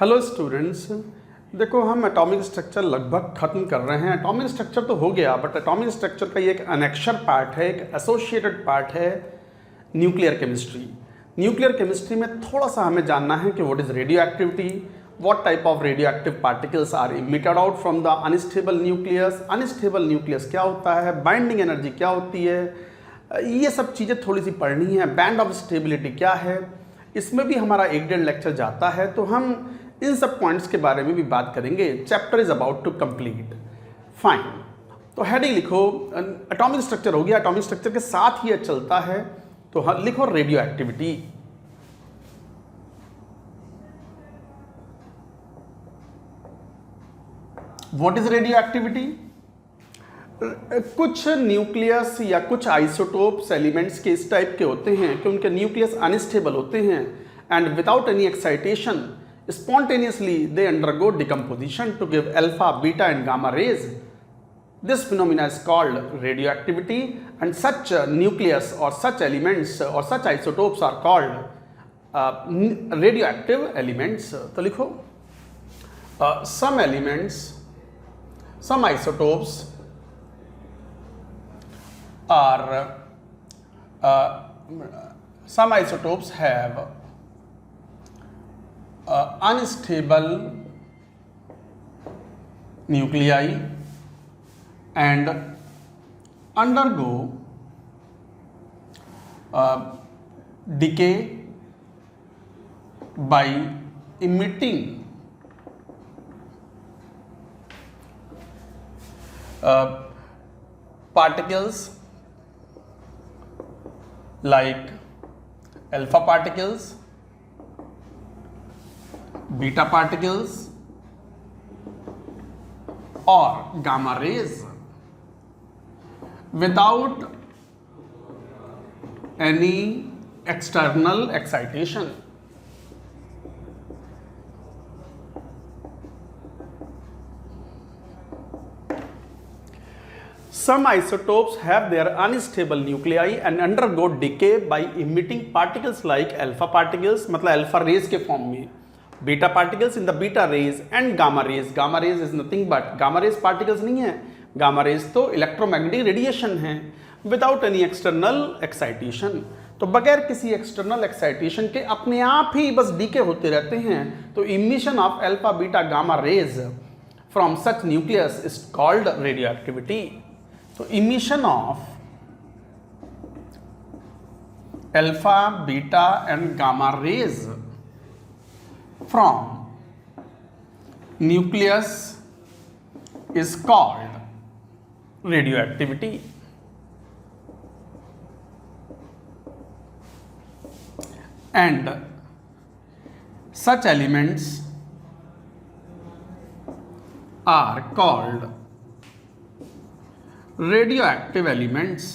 Hello students, देखो हम atomic structure लगभग खत्म कर रहे हैं। एटॉमिक स्ट्रक्चर तो हो गया, बट एटॉमिक स्ट्रक्चर का ये एक अनेक्शर पार्ट है, एक एसोसिएटेड पार्ट है न्यूक्लियर केमिस्ट्री। न्यूक्लियर केमिस्ट्री में थोड़ा सा हमें जानना है कि what is radioactivity, what type of radioactive particles are emitted out from the unstable nucleus. Unstable nucleus क्या होता है, बाइंडिंग एनर्जी क्या होती है, ये सब चीज़ें थोड़ी सी पढ़नी है। बैंड ऑफ स्टेबिलिटी क्या है, इसमें भी हमारा 1-1.5 लेक्चर जाता है, तो हम इन सब पॉइंट्स के बारे में भी बात करेंगे। Chapter is about to complete. Fine, तो हेडिंग लिखो, एटॉमिक स्ट्रक्चर हो गया। एटॉमिक स्ट्रक्चर के साथ ही चलता है, तो लिखो radio activity. What is radio activity? कुछ न्यूक्लियस या कुछ आइसोटोप्स एलिमेंट्स के इस टाइप के होते हैं कि उनके न्यूक्लियस अनस्टेबल होते हैं and without any excitation spontaneously they undergo decomposition to give alpha, beta and gamma rays. This phenomena is called radioactivity, and such nucleus or such elements or such isotopes are called radioactive elements. तो लिखो some elements, some isotopes are some isotopes have unstable nuclei and undergo decay by emitting particles like alpha particles, beta particles or gamma rays without any external excitation. Some isotopes have their unstable nuclei and undergo decay by emitting particles like alpha particles, मतलब alpha rays के form में, beta particles in the beta rays and gamma rays. Gamma rays is nothing but gamma rays particles नहीं है, gamma rays तो electromagnetic radiation है without any external excitation। तो बगैर किसी एक्सटर्नल एक्साइटेशन के अपने आप ही बस डीके होते रहते हैं। तो emission of alpha beta gamma rays from such nucleus is called radioactivity. तो emission of alpha beta and gamma rays from nucleus is called radioactivity. And such elements are called radioactive elements.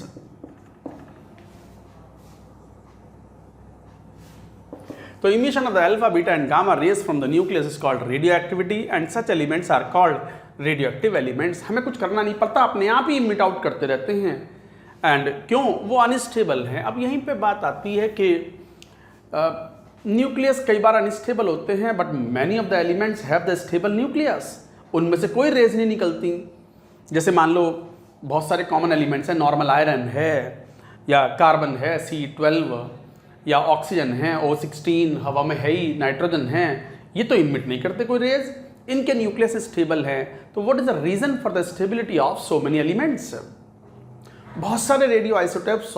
So emission of the alpha, beta and gamma rays from the nucleus is called radioactivity and such elements are called radioactive elements. हमें कुछ करना नहीं पड़ता, अपने आप ही emit out करते रहते हैं। एंड क्यों? वो अनस्टेबल हैं। अब यहीं पे बात आती है कि न्यूक्लियस कई बार अनस्टेबल होते हैं, but many of the elements have the stable nucleus. उनमें से कोई रेज नहीं निकलती। जैसे मान लो बहुत सारे कॉमन एलिमेंट्स हैं, नॉर्मल आयरन है या कार्बन है C12 या ऑक्सीजन है O16, हवा में है ही, नाइट्रोजन है, ये तो इमिट नहीं करते कोई रेज, इनके न्यूक्लियस स्टेबल है। तो what is the reason for the stability of so many elements? बहुत सारे रेडियो आइसोटोप्स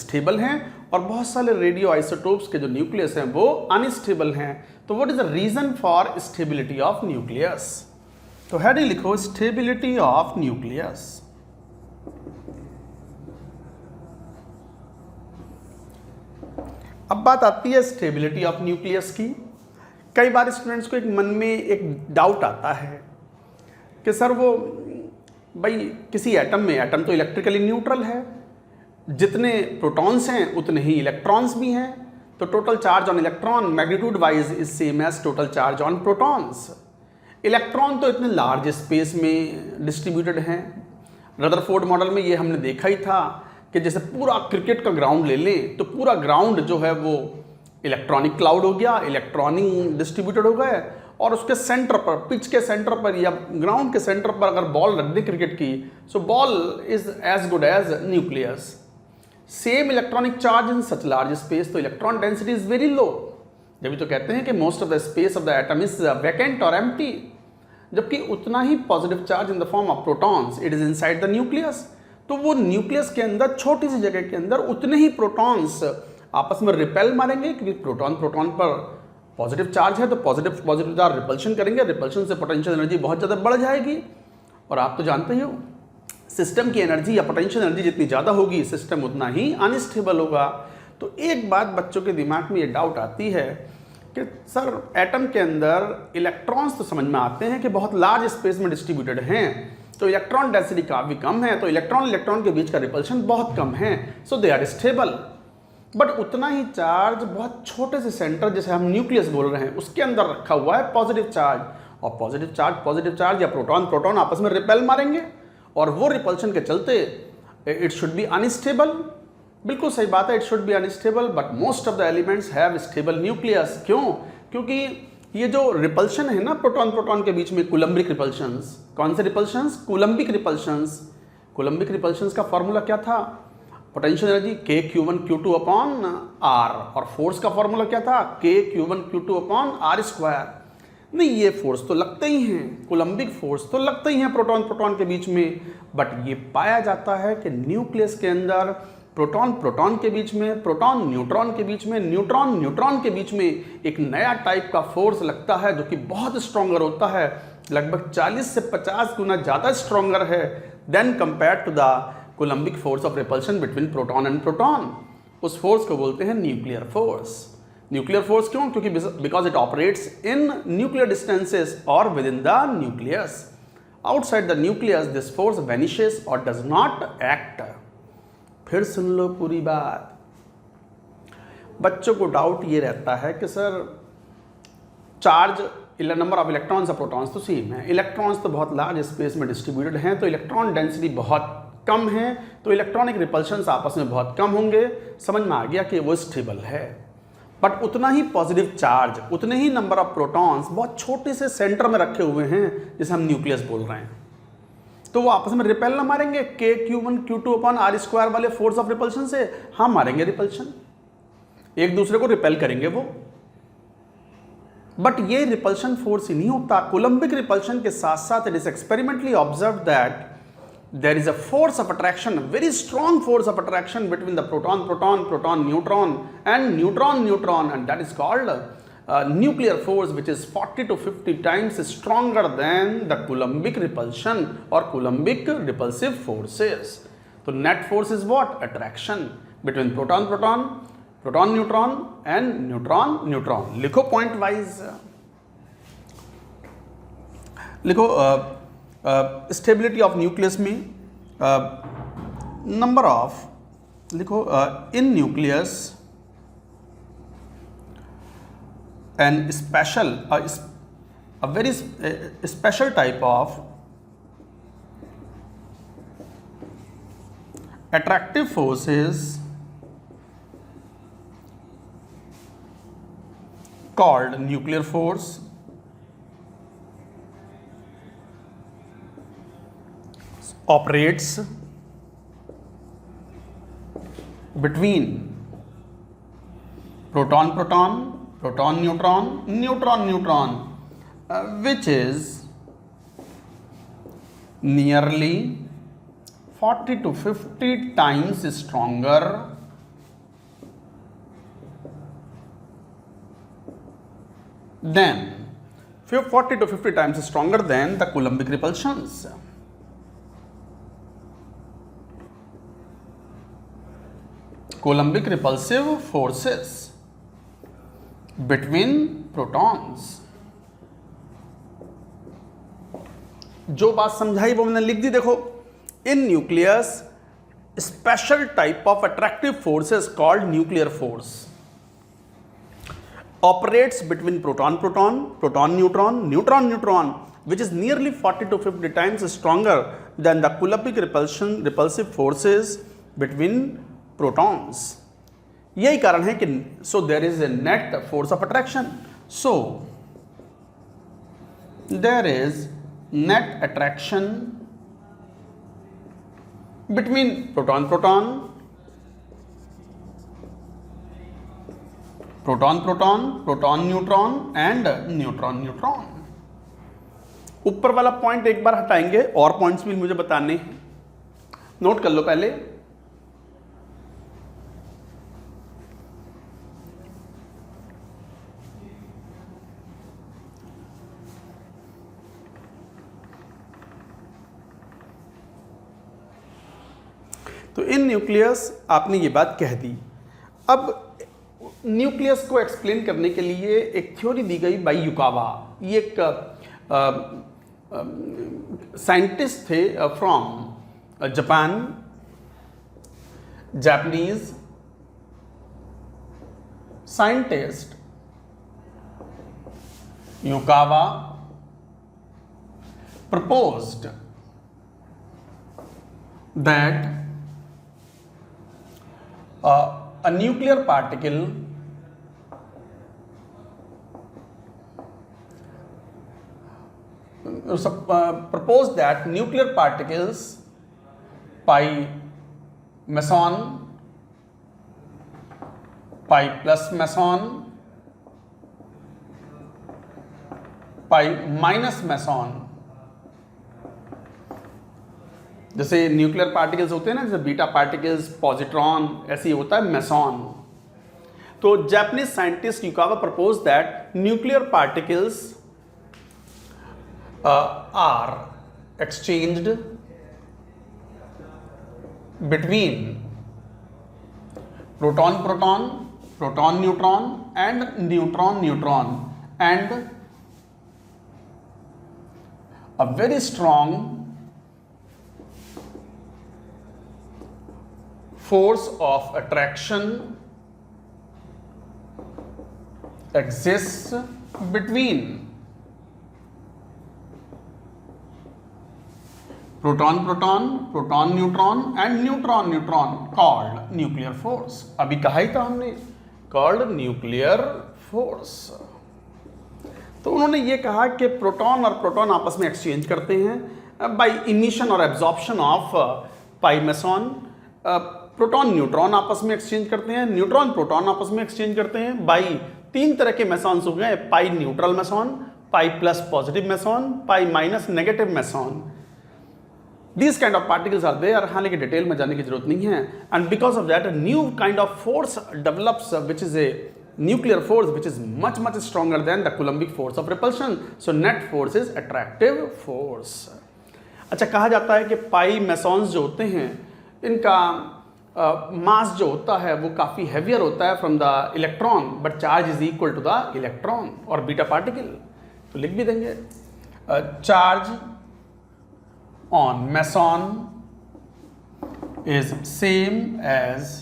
स्टेबल हैं और बहुत सारे रेडियो आइसोटोप्स के जो न्यूक्लियस हैं वो अनस्टेबल हैं। तो what is the reason for stability of nucleus? तो हेडिंग लिखो, स्टेबिलिटी ऑफ न्यूक्लियस। अब बात आती है स्टेबिलिटी ऑफ न्यूक्लियस की। कई बार स्टूडेंट्स को एक मन में एक डाउट आता है कि सर वो भाई किसी एटम में, एटम तो इलेक्ट्रिकली न्यूट्रल है, जितने प्रोटॉन्स हैं उतने ही इलेक्ट्रॉन्स भी हैं, तो total charge on electron magnitude wise is same as total charge on protons. Electron तो इतने लार्ज स्पेस में डिस्ट्रीब्यूटेड हैं। रदरफोर्ड मॉडल में ये हमने देखा ही था कि जैसे पूरा क्रिकेट का ग्राउंड ले लें तो पूरा ग्राउंड जो है वो इलेक्ट्रॉनिक क्लाउड हो गया, इलेक्ट्रॉनिक डिस्ट्रीब्यूटेड हो गए, और उसके सेंटर पर, पिच के सेंटर पर या ग्राउंड के सेंटर पर अगर बॉल रख दे क्रिकेट की, so ball is as good as nucleus. Same electronic charge in such large space, तो electron density is very low. जब तो कहते हैं कि most of the space of the atom is vacant और एम्प्टी, जबकि उतना ही positive charge in the form of protons it is inside the nucleus. तो वो न्यूक्लियस के अंदर छोटी सी जगह के अंदर उतने ही प्रोटॉन्स आपस में रिपेल मारेंगे, क्योंकि प्रोटॉन प्रोटॉन पर पॉजिटिव चार्ज है, तो पॉजिटिव चार्ज रिपल्शन करेंगे, रिपल्शन से पोटेंशियल एनर्जी बहुत ज़्यादा बढ़ जाएगी। और आप तो जानते ही हो सिस्टम की एनर्जी या पोटेंशियल एनर्जी जितनी ज़्यादा होगी सिस्टम उतना ही अनस्टेबल होगा। तो एक बात बच्चों के दिमाग में ये डाउट आती है कि सर एटम के अंदर इलेक्ट्रॉन्स तो समझ में आते हैं कि बहुत लार्ज स्पेस में डिस्ट्रीब्यूटेड हैं, तो इलेक्ट्रॉन डेंसिटी काफ़ी कम है, तो इलेक्ट्रॉन इलेक्ट्रॉन के बीच का रिपल्शन बहुत कम है, सो दे आर स्टेबल। बट उतना ही चार्ज बहुत छोटे से सेंटर, जैसे हम न्यूक्लियस बोल रहे हैं, उसके अंदर रखा हुआ है पॉजिटिव चार्ज, और पॉजिटिव चार्ज या प्रोटॉन प्रोटॉन आपस में रिपेल मारेंगे, और वो रिपल्शन के चलते इट शुड बी अनस्टेबल। बिल्कुल सही बात है, it should be unstable, but most of the elements have stable nucleus. क्यों? क्योंकि ये जो रिपल्शन है ना प्रोटॉन प्रोटॉन के बीच में, कूलम्बिक रिपल्शंस, कौन से repulsions? Coulombic repulsions. Coulombic repulsions का फॉर्मूला क्या था? Potential energy K(Q1Q2) upon R, और फोर्स का फॉर्मूला क्या था? K(Q1Q2) upon R²। नहीं, ये फोर्स तो लगते ही हैं, कूलम्बिक फोर्स तो लगते ही हैं प्रोटॉन प्रोटॉन के बीच में, बट ये पाया जाता है कि न्यूक्लियस के अंदर प्रोटॉन प्रोटॉन के बीच में, प्रोटॉन न्यूट्रॉन के बीच में, न्यूट्रॉन न्यूट्रॉन के बीच में एक नया टाइप का फोर्स लगता है जो कि बहुत स्ट्रॉन्गर होता है, लगभग 40 से 50 गुना ज़्यादा स्ट्रॉन्गर है then compare to the coulombic force of repulsion between proton and proton. उस फोर्स को बोलते हैं न्यूक्लियर फोर्स। न्यूक्लियर फोर्स क्यों? क्योंकि because it operates in nuclear distances और within the nucleus. Outside the nucleus this force vanishes और does not act. फिर सुन लो पूरी बात। बच्चों को डाउट ये रहता है कि sir charge number of electrons और प्रोटॉन्स तो सेम है, इलेक्ट्रॉन्स तो बहुत लार्ज स्पेस में डिस्ट्रीब्यूटेड हैं, तो इलेक्ट्रॉन डेंसिटी बहुत कम है, तो इलेक्ट्रॉनिक रिपल्शंस आपस में बहुत कम होंगे। समझ में आ गया कि वो स्टेबल है, बट उतना ही पॉजिटिव चार्ज, उतने ही नंबर ऑफ प्रोटॉन्स बहुत छोटे से सेंटर में रखे हुए हैं, जिसे हम न्यूक्लियस बोल रहे हैं, तो वो आपस में रिपेल ना मारेंगे K(Q1Q2) अपॉन R² वाले फोर्स ऑफ रिपल्शन से। हाँ मारेंगे रिपल्शन, एक दूसरे को रिपेल करेंगे वो, बट ये रिपल्शन फोर्स ही नहीं होता। कूलम्बिक रिपल्शन के साथ साथ it is experimentally observe that there is a force of attraction, a very strong force of attraction between the proton neutron and neutron, and that is called nuclear force, which is 40 to 50 times stronger than the Coulombic repulsion or Coulombic repulsive forces. So net force is what? Attraction between proton neutron and neutron. लिखो point wise, लिखो stability of nucleus में number of, लिखो इन nucleus and special a very special type of attractive forces called nuclear force, operates between proton-proton, proton-neutron, neutron-neutron, which is nearly 40 to 50 times stronger than 40 to 50 times stronger than the Coulombic repulsions. Coulombic repulsive forces between protons. जो बात समझाई वो मैंने लिख दी, देखो। इन nucleus special type of attractive forces called nuclear force operates between proton-proton, proton-neutron, neutron-neutron, which is nearly 40 to 50 times stronger than the Coulombic repulsive forces between protons. यही कारण है कि so there is a net force of attraction, so there is net attraction between proton proton, proton proton, proton neutron and neutron neutron. ऊपर वाला point एक बार हटाएंगे, और points भी मुझे बताने हैं, नोट कर लो पहले। तो इन न्यूक्लियस आपने ये बात कह दी। अब न्यूक्लियस को एक्सप्लेन करने के लिए एक थ्योरी दी गई बाय युकावा। ये एक साइंटिस्ट थे from Japan, Japanese scientist Yukawa proposed that a nuclear particle proposed that nuclear particles pi meson, pi plus meson, pi minus meson, जैसे न्यूक्लियर पार्टिकल्स होते हैं ना, जैसे बीटा पार्टिकल्स, पॉजिट्रॉन, ऐसे ही होता है मेसॉन। तो Japanese scientist Yukawa propose that nuclear particles are exchanged between proton proton, proton neutron and neutron neutron, and a very strong force of attraction exists between proton proton, proton neutron and neutron neutron called nuclear force। अभी कहा ही था हमने, called nuclear force। तो उन्होंने ये कहा कि proton और प्रोटॉन आपस में एक्सचेंज करते हैं बाय इमिशन और absorption of pi meson. Proton neutron आपस में एक्सचेंज करते हैं, न्यूट्रॉन प्रोटॉन आपस में एक्सचेंज करते हैं बाय तीन तरह के मेसॉन्स हो गए, pi neutral meson, pi plus positive meson, pi minus negative meson. These kind of particles are there, हालांकि डिटेल में जाने की जरूरत नहीं है। And because of that new kind of force develops which is a nuclear force which is much stronger than the Coulombic force of repulsion, so net force is attractive force। अच्छा, कहा जाता है कि पाई मेसॉन्स जो होते हैं इनका मास जो होता है वो काफ़ी हैवियर होता है from the electron, but charge is equal to the electron और बीटा पार्टिकल। तो लिख भी देंगे charge on meson is same as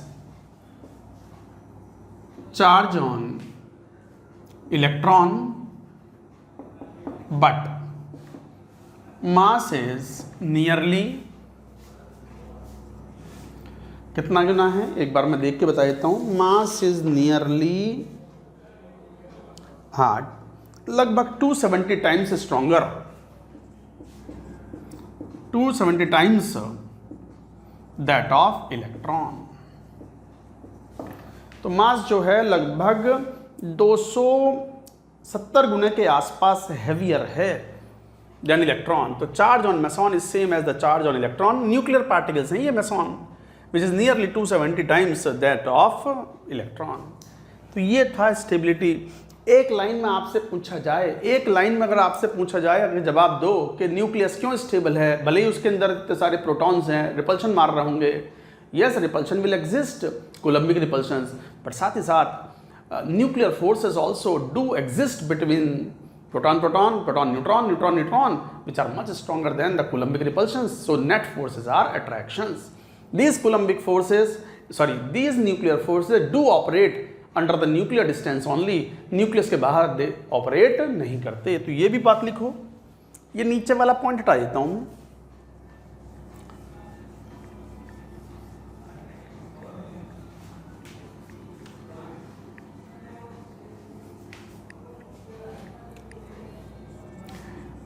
charge on electron, but mass is nearly, कितना गुना है एक बार मैं देख के बता देता हूँ। मास इज नियरली, हाँ, लगभग 270 times stronger, 270 times that of electron. तो मास जो है लगभग 270 गुने के आसपास हैवियर है देन इलेक्ट्रॉन। तो charge on meson is same as the charge on electron. Nuclear particles हैं ये meson, which is nearly 270 times that of electron. तो ये था स्टेबिलिटी। एक लाइन में आपसे पूछा जाए, एक लाइन में अगर आपसे पूछा जाए, अगर जवाब दो कि न्यूक्लियस क्यों स्टेबल है, भले ही उसके अंदर इतने सारे प्रोटॉन्स हैं, रिपल्शन मार रहे होंगे, yes repulsion will exist, coulombic repulsions, but साथ ही साथ nuclear forces also do exist between proton proton, proton neutron, neutron neutron, which are much stronger than the Coulombic repulsions, so net forces are attractions। These Coulombic forces, these nuclear forces do operate under the nuclear distance only, nucleus के बाहर they operate नहीं करते। तो ये भी बात लिखो। ये नीचे वाला पॉइंट हटा देता हूँ।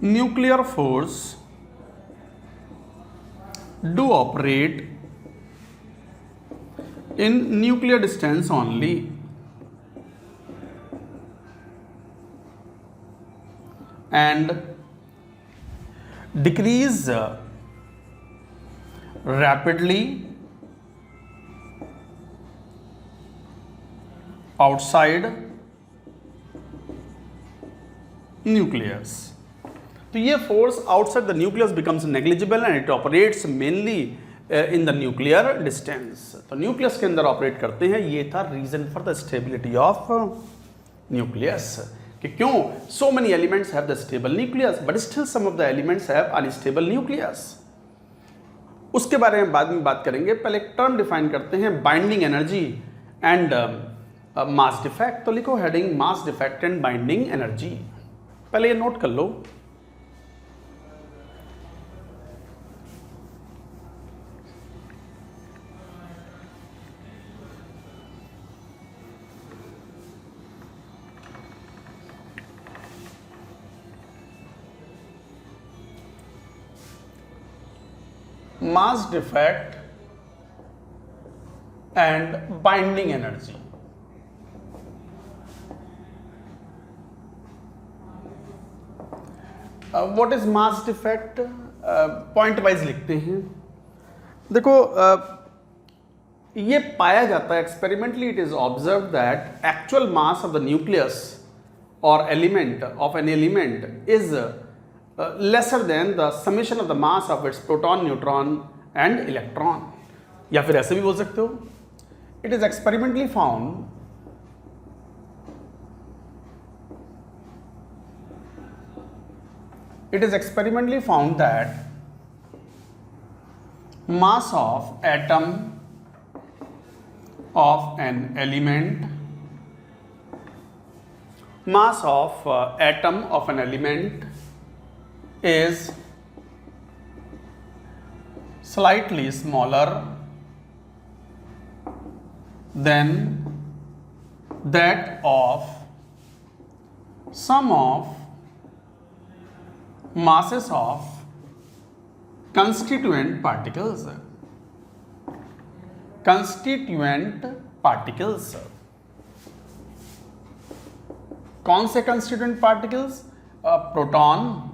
nuclear force do operate in nuclear distance only, and decrease rapidly outside nucleus. तो ये force outside the nucleus becomes negligible and it operates mainly in the nuclear distance. तो न्यूक्लियस के अंदर ऑपरेट करते हैं. ये था reason for the stability of nucleus, कि क्यों so many elements have the stable nucleus but still some of the elements have unstable nucleus. उसके बारे में बाद में बात करेंगे. पहले एक टर्म डिफाइन करते हैं, binding energy and mass defect. तो लिखो heading mass defect and binding energy. पहले ये नोट कर लो. mass defect and binding energy. What is mass defect? Point wise लिखते हैं. देखो ये पाया जाता है experimentally, it is observe that actual mass of the nucleus और element of an element is lesser than the summation of the mass of its proton, neutron and electron. या फिर ऐसे भी बोल सकते हो, it is experimentally found that mass of atom of an element is slightly smaller than that of sum of masses of constituent particles. कौन से constituent particles? Proton,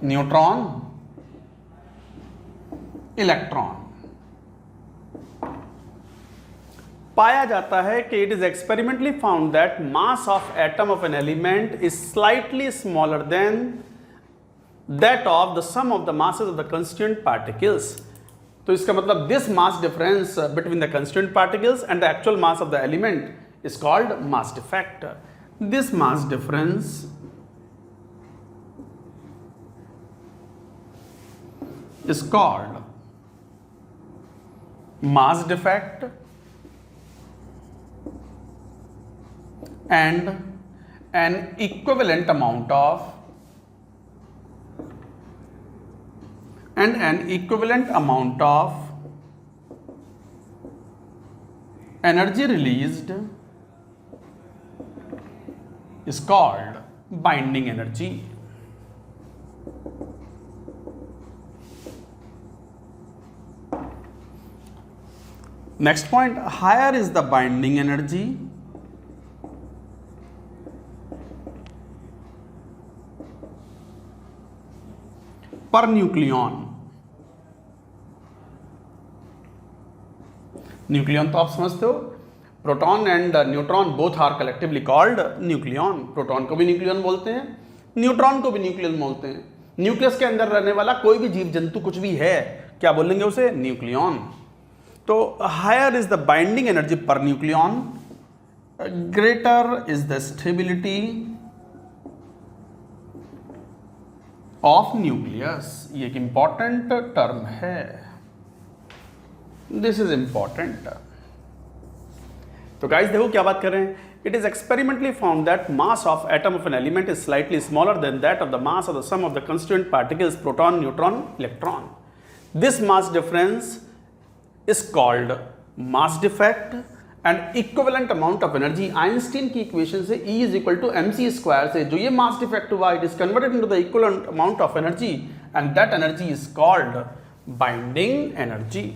neutron, electron. पाया जाता है कि it is experimentally found that mass of atom of an element is slightly smaller than that of the sum of the masses of the constituent particles. तो इसका मतलब this mass difference between the constituent particles and the actual mass of the element is called mass defect. This mass difference is called mass defect and an equivalent amount of energy released is called binding energy. Next point, higher is the binding energy per nucleon. Nucleon तो आप समझते हो, proton and neutron both are collectively called nucleon. Proton को भी nucleon बोलते हैं, neutron को भी न्यूक्लियन बोलते हैं. न्यूक्लियस के अंदर रहने वाला कोई भी जीव जंतु कुछ भी है, क्या बोलेंगे उसे? न्यूक्लियन. तो higher is the binding energy per nucleon, greater is the stability of nucleus. ये एक इंपॉर्टेंट टर्म है, दिस इज इंपॉर्टेंट. तो गाइस देखो क्या बात कर रहे हैं. It is experimentally found that mass of atom of an element is slightly smaller than that of the mass of the sum of the constituent particles proton, neutron, electron. This mass difference is called mass defect and equivalent amount of energy, Einstein की equation से E is equal to mc square से जो ये mass defect हुआ, it is converted into the equivalent amount of energy and that energy is called binding energy.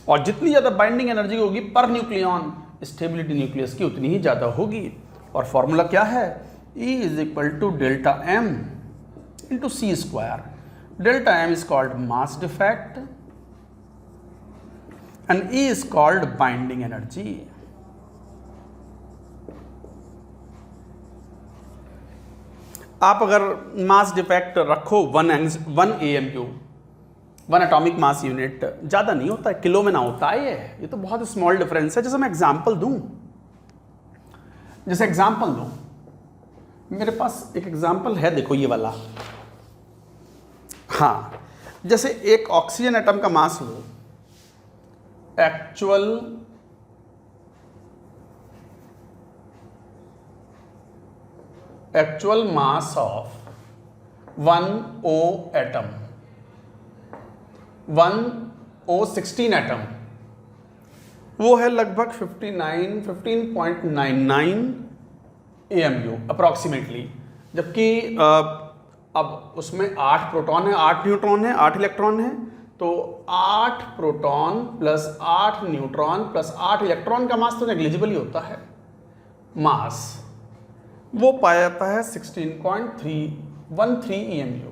और जितनी ज़्यादा binding energy होगी पर न्यूक्लियन, स्टेबिलिटी न्यूक्लियस की उतनी ही ज़्यादा होगी। और फॉर्मूला क्या है? E is equal to delta m into c square. Delta m is called mass defect and E is called binding energy. आप अगर मास डिफेक्ट रखो 1 AMU, 1 एटॉमिक मास यूनिट, ज़्यादा नहीं होता है, किलो में ना होता है ये तो बहुत स्मॉल डिफरेंस है। जैसे मैं एग्जांपल दूं, जैसे एग्जांपल दो, मेरे पास एक एग्जांपल है, देखो ये वाला। हाँ, जैसे एक ऑक्सीजन एटम का मास लो, actual mass of 1O atom, 1O16 atom, वो है लगभग 15.99 AMU अप्रॉक्सीमेटली। जबकि अब उसमें 8 प्रोटॉन है, 8 न्यूट्रॉन है, 8 इलेक्ट्रॉन है, तो 8 proton plus 8 neutron plus 8 electron का मास तो नेग्लिजिबल ही होता है। मास वो पाया जाता है 16.313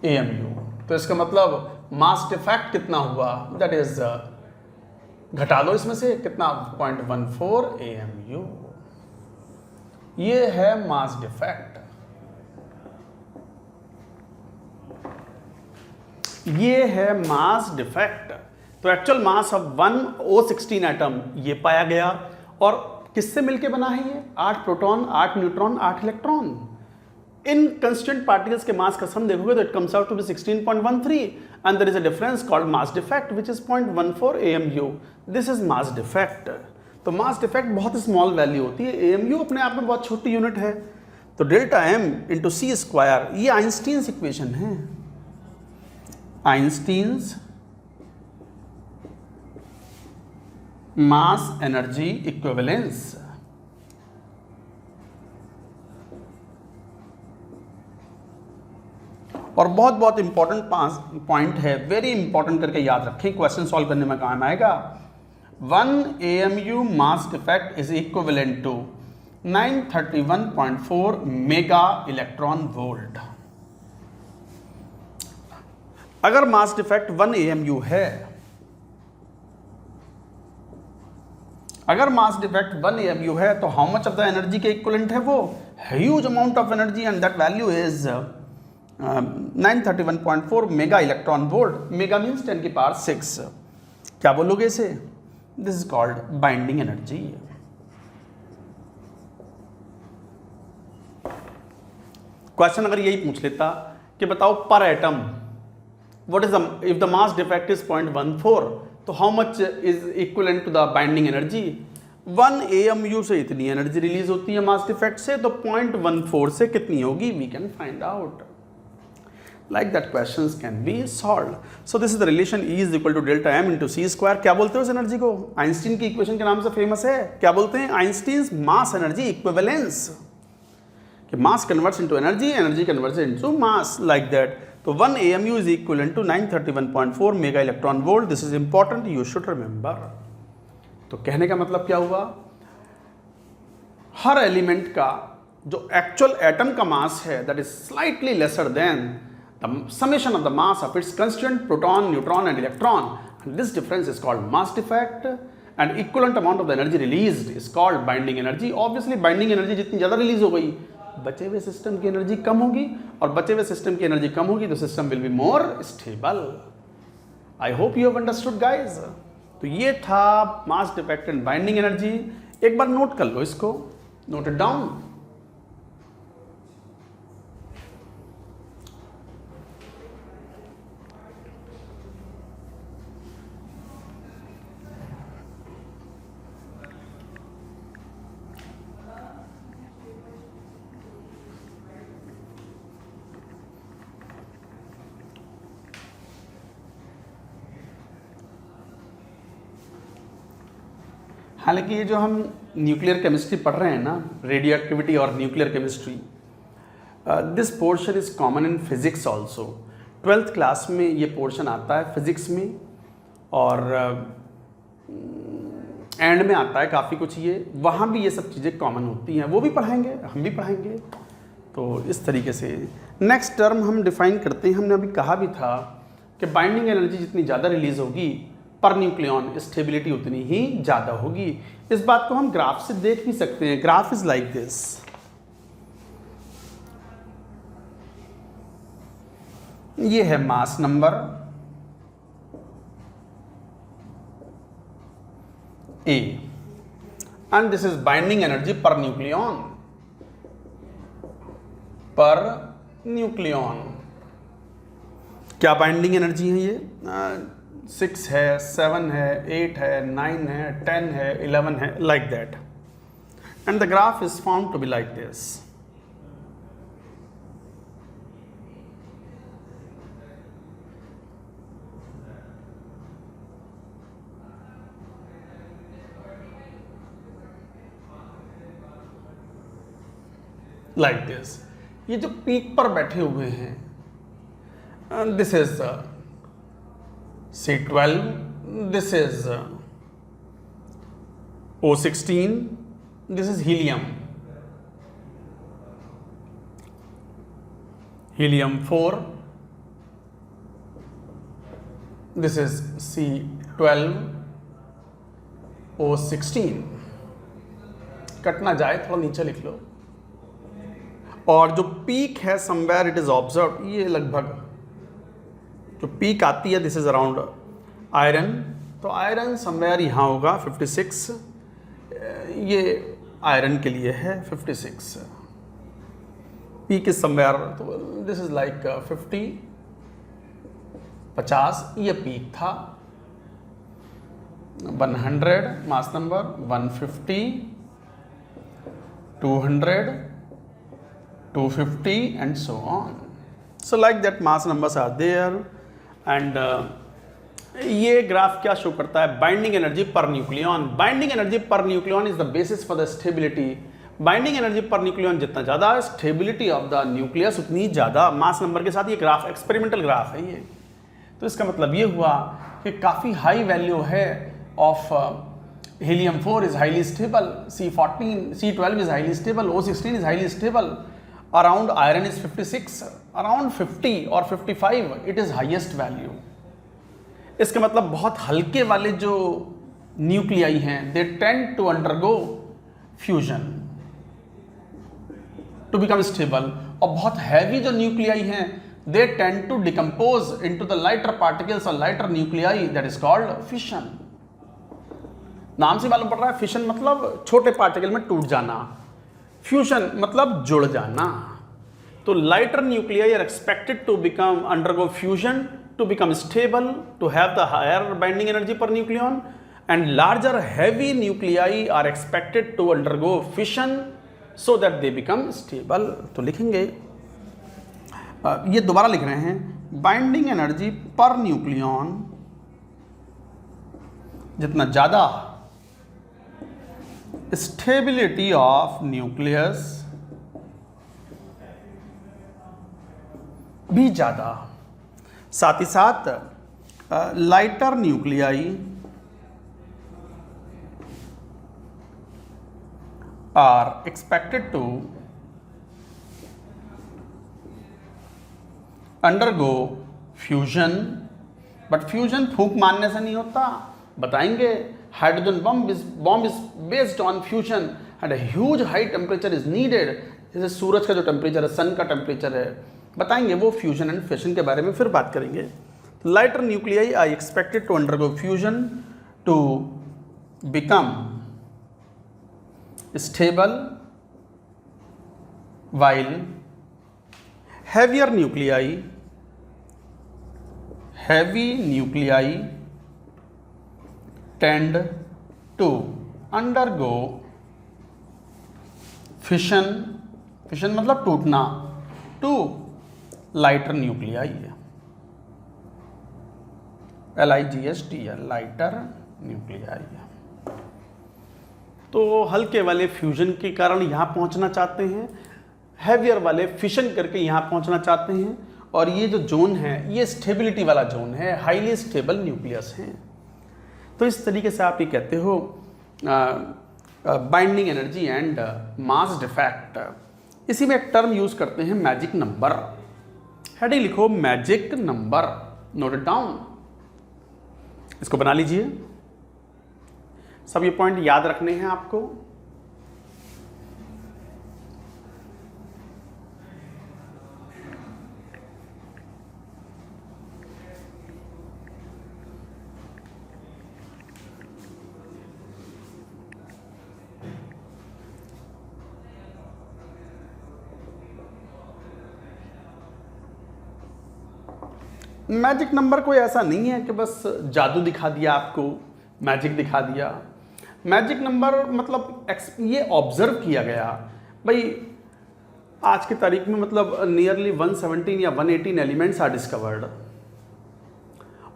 AMU। तो इसका मतलब मास डिफेक्ट कितना हुआ, दैट इज घटा दो इसमें से कितना, 0.14 AMU। ये है मास डिफेक्ट। ये है मास डिफेक्ट। तो actual mass of 1O16 atom ये पाया गया। और किससे मिलके बना है ये? 8 प्रोटॉन, 8 न्यूट्रॉन, 8 इलेक्ट्रॉन। इन कंस्टिट्यूएंट पार्टिकल्स के मास का सम देखोगे तो it comes out to be 16.13 and there is a difference called mass defect which is 0.14 AMU। This is mass defect. तो मास डिफेक्ट बहुत स्मॉल वैल्यू होती है, AMU अपने आप में बहुत छोटी यूनिट है। तो delta m into c square, ये आइंस्टीन्स इक्वेशन है, आइंस्टीन्स मास एनर्जी इक्विवेलेंस। और बहुत बहुत इंपॉर्टेंट पॉइंट है, वेरी इंपॉर्टेंट करके याद रखें, क्वेश्चन सॉल्व करने में काम आएगा। 1 AMU mass defect is equivalent to 931.4 mega electron volt. अगर मास डिफेक्ट 1 AMU है, अगर मास डिफेक्ट 1 AMU है, तो how much of the energy के इक्विवेलेंट है वो? Huge amount of energy and that value is 931.4 mega electron volt. Mega means 10 की power 6। क्या बोलोगे इसे? This is called binding energy. Question अगर यही पूछ लेता कि बताओ पर atom what is the, if the mass defect is 0.14, तो how much is equivalent to the binding energy? 1 AMU से इतनी एनर्जी रिलीज होती है मास डिफेक्ट से, तो 0.14 से कितनी होगी? we can find out. Like that questions can be solved. So this is the relation E is equal to delta m into c square. क्या बोलते हो इस एनर्जी को? आइंस्टीन की इक्वेशन के नाम से फेमस है, क्या बोलते हैं? Einstein's mass energy equivalence. कि mass converts into energy, energy converts into mass, like that. तो 1 AMU is equivalent to 931.4 mega electron volt. This is important, you should remember. तो कहने का मतलब क्या हुआ? हर एलिमेंट का जो एक्चुअल एटम का मास है that is slightly lesser than the summation of the mass of its constituent proton, neutron and electron. This difference is called mass defect and equivalent amount of the energy released is called binding energy. Obviously binding energy जितनी ज़्यादा release हो गई, बचे हुए system की energy कम होगी, और बचे हुए सिस्टम की एनर्जी कम होगी तो system will be more stable. I hope you have understood guys. तो ये था मास डिफेक्ट एंड बाइंडिंग एनर्जी। एक बार नोट कर लो इसको, नोट इट डाउन। हालांकि ये जो हम न्यूक्लियर केमिस्ट्री पढ़ रहे हैं ना, रेडियो एक्टिविटी और nuclear chemistry, this portion is common in physics also. 12th class में ये पोर्शन आता है फिज़िक्स में, और एंड में आता है काफ़ी कुछ, ये वहाँ भी ये सब चीज़ें कॉमन होती हैं, वो भी पढ़ाएंगे, हम भी पढ़ाएंगे। तो इस तरीके से नेक्स्ट टर्म हम डिफाइन करते हैं। हमने अभी कहा भी था कि बाइंडिंग एनर्जी जितनी ज़्यादा रिलीज़ होगी पर न्यूक्लियन, स्टेबिलिटी उतनी ही ज़्यादा होगी। इस बात को हम ग्राफ से देख भी सकते हैं। Graph is like this. ये है mass number A and this is binding energy per nucleon. क्या बाइंडिंग एनर्जी है ये? 6 है, 7 है, 8 है, 9 है, 10 है, 11 है, like that. And the graph is found to be like this. Like this. ये जो पीक पर बैठे हुए हैं, this is C12, this is O16, this is helium 4, this is C12, O16। कटना जाए थोड़ा नीचे लिख लो। और जो पीक है समवेयर इट इज ऑब्जर्व, ये लगभग जो पीक आती है दिस इज अराउंड आयरन। तो आयरन समवेयर यहाँ होगा 56, ये आयरन के लिए है 56। पीक इज समवेयर, तो दिस इज लाइक 50, ये पीक था। 100 mass number, 150, 200, 250 and so on. So like that mass numbers are there and ये ग्राफ क्या शो करता है? Binding energy per nucleon. Binding energy per nucleon is the basis for the stability. Binding energy per nucleon जितना ज़्यादा, stability of the nucleus उतनी ज़्यादा। Mass number के साथ ये ग्राफ एक्सपेरिमेंटल ग्राफ है ये। तो इसका मतलब ये हुआ कि काफ़ी हाई वैल्यू है of helium 4 is highly stable, C12 is highly stable, O16 is highly stable, around iron is 56, around 50 or 55 it is highest value। इसका मतलब बहुत हल्के वाले जो न्यूक्लियाई हैं they tend to undergo fusion to become stable, और बहुत heavy जो न्यूक्लियाई हैं they tend to decompose into the lighter particles or lighter nuclei, that is called fission। नाम से मालूम पड़ रहा है, फिशन मतलब छोटे पार्टिकल में टूट जाना, फ्यूजन मतलब जुड़ जाना। तो lighter nuclei are expected to become undergo fusion to become stable, to have the higher binding energy per nucleon, and larger heavy nuclei are expected to undergo fission so that they become stable. तो लिखेंगे, ये दोबारा लिख रहे हैं, binding energy per nucleon जितना ज़्यादा, stability of nucleus भी ज़्यादा। साथ ही साथ lighter nuclei are expected to undergo fusion, but fusion फूंक मारने से नहीं होता, बताएंगे। Hydrogen bomb is based on fusion and huge high temperature is needed. जैसे सूरज का जो टेम्परेचर है, सन का टेम्परेचर है, बताएंगे वो फ्यूजन एंड फिशन के बारे में फिर बात करेंगे। Lighter nuclei are expected to undergo fusion to become stable, while heavy nuclei tend to undergo fission मतलब टूटना, to lighter nuclei, LIGHT, lighter nuclei। तो हल्के वाले फ्यूजन के कारण यहाँ पहुँचना चाहते हैं, हैवियर वाले फिशन करके यहाँ पहुँचना चाहते हैं, और ये जो जोन है ये स्टेबिलिटी वाला जोन है, हाईली स्टेबल न्यूक्लियस हैं। तो इस तरीके से आप ये कहते हो binding energy and mass defect. इसी में एक टर्म यूज करते हैं मैजिक नंबर। हेडिंग लिखो magic number, note it down, इसको बना लीजिए। सब ये पॉइंट याद रखने हैं आपको। मैजिक नंबर कोई ऐसा नहीं है कि बस जादू दिखा दिया आपको, मैजिक दिखा दिया। मैजिक नंबर मतलब ये ऑब्जर्व किया गया भाई, आज की तारीख में मतलब नियरली 117 या 118 एलिमेंट्स आर डिस्कवर्ड,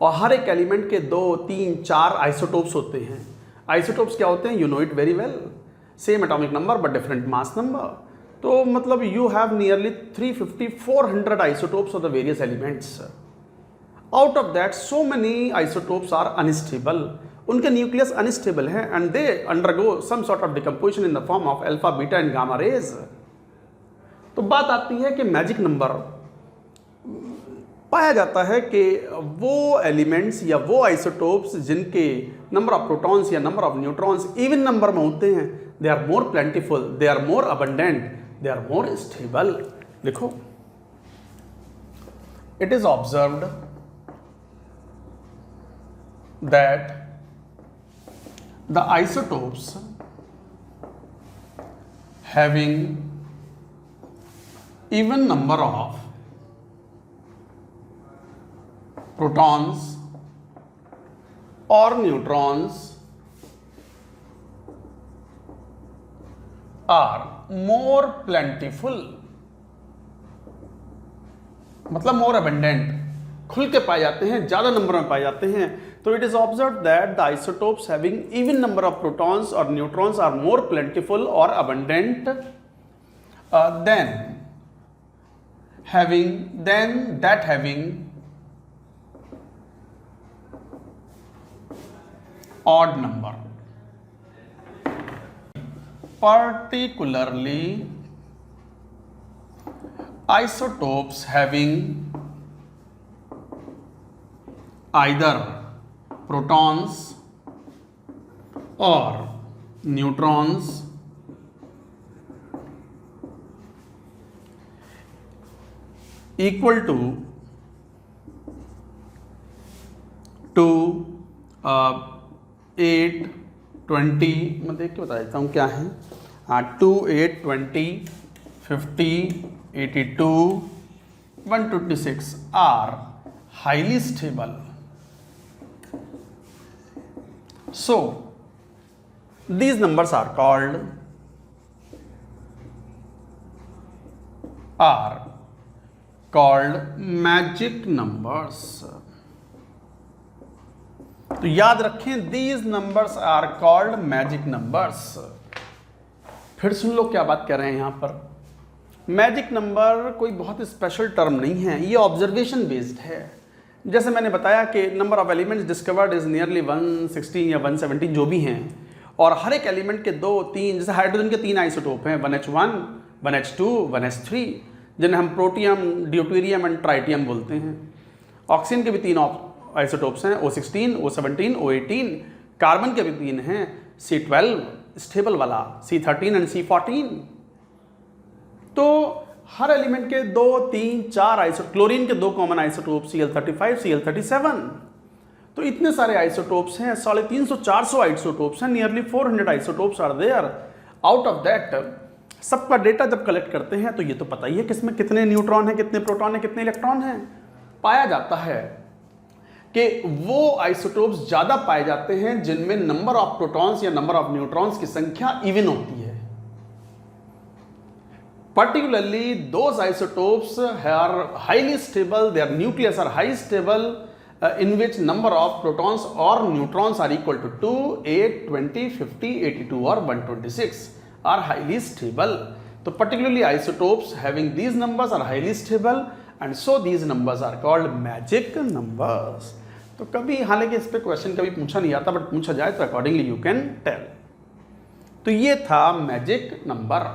और हर एक एलिमेंट के 2, 3, 4 आइसोटोप्स होते हैं। आइसोटोप्स क्या होते हैं? You know it very well, same atomic number but different mass number. तो मतलब you have nearly 350-400 isotopes of the various elements. Out of that so many isotopes are unstable, उनके nucleus unstable हैं and they undergo some sort of decomposition in the form of alpha, beta and gamma rays. तो बात आती है कि magic number पाया जाता है कि वो एलिमेंट्स या वो आइसोटोप्स जिनके नंबर ऑफ प्रोटॉन्स या number of neutrons even number में होते हैं, they are more plentiful, they are more abundant, they are more stable. देखो, it is observed that the isotopes having even number of protons or neutrons are more plentiful, मतलब more abundant, खुल के पाए जाते हैं, ज्यादा नंबर में पाए जाते हैं। तो it is observe that the isotopes having even number of protons और न्यूट्रॉन्स आर मोर प्लेंटिफुल और abundant than having odd number, particularly isotopes having either protons or neutrons equal to 8, 20, मैं देख के बता देता हूँ क्या है, 2, 8, 20, 50, 82, 126 are highly stable. So these numbers are called magic numbers. तो याद रखें, these numbers are called magic numbers. फिर सुन लो क्या बात कर रहे हैं यहां पर। मैजिक नंबर कोई बहुत स्पेशल टर्म नहीं है, ये ऑब्जर्वेशन बेस्ड है। जैसे मैंने बताया कि number of elements discovered is nearly 116 या 117 जो भी हैं, और हर एक एलिमेंट के 2, 3, जैसे हाइड्रोजन के 3 आइसोटोप हैं, 1H1, 1H2, 1H3, जिन्हें हम प्रोटियम, ड्यूटेरियम एंड ट्राइटियम बोलते हैं। ऑक्सीजन के भी 3 आइसोटोप्स हैं, O16, O17, O18। कार्बन के भी 3 हैं, C12 स्टेबल वाला, C13 एंड C14। तो हर एलिमेंट के 2, 3, 4 आइसोटोप, क्लोरीन के 2 कॉमन आइसोटोप Cl35, Cl37। तो इतने सारे आइसोटोप्स हैं, 350-400 आइसोटोप्स हैं, nearly 400 isotopes are there. Out of that सबका डेटा जब कलेक्ट करते हैं तो ये तो पता ही है किसमें कितने न्यूट्रॉन हैं, कितने प्रोटॉन हैं, कितने इलेक्ट्रॉन हैं। पाया जाता है कि वो आइसोटोप्स ज्यादा पाए जाते हैं जिनमें नंबर ऑफ प्रोटॉन्स या नंबर ऑफ न्यूट्रॉन्स की संख्या इवन होती है। Particularly those isotopes are highly stable, their nucleus are high stable, in which number of protons or neutrons are equal to 2, 8, 20, 50, 82 or 126 are highly stable. तो particularly isotopes having these numbers are highly stable and so these numbers are called magic numbers. तो कभी, हालांकि इस पे question कभी पूछा नहीं आता, बट पूछा जाए तो अकॉर्डिंगली यू कैन टेल. तो ये था मैजिक नंबर.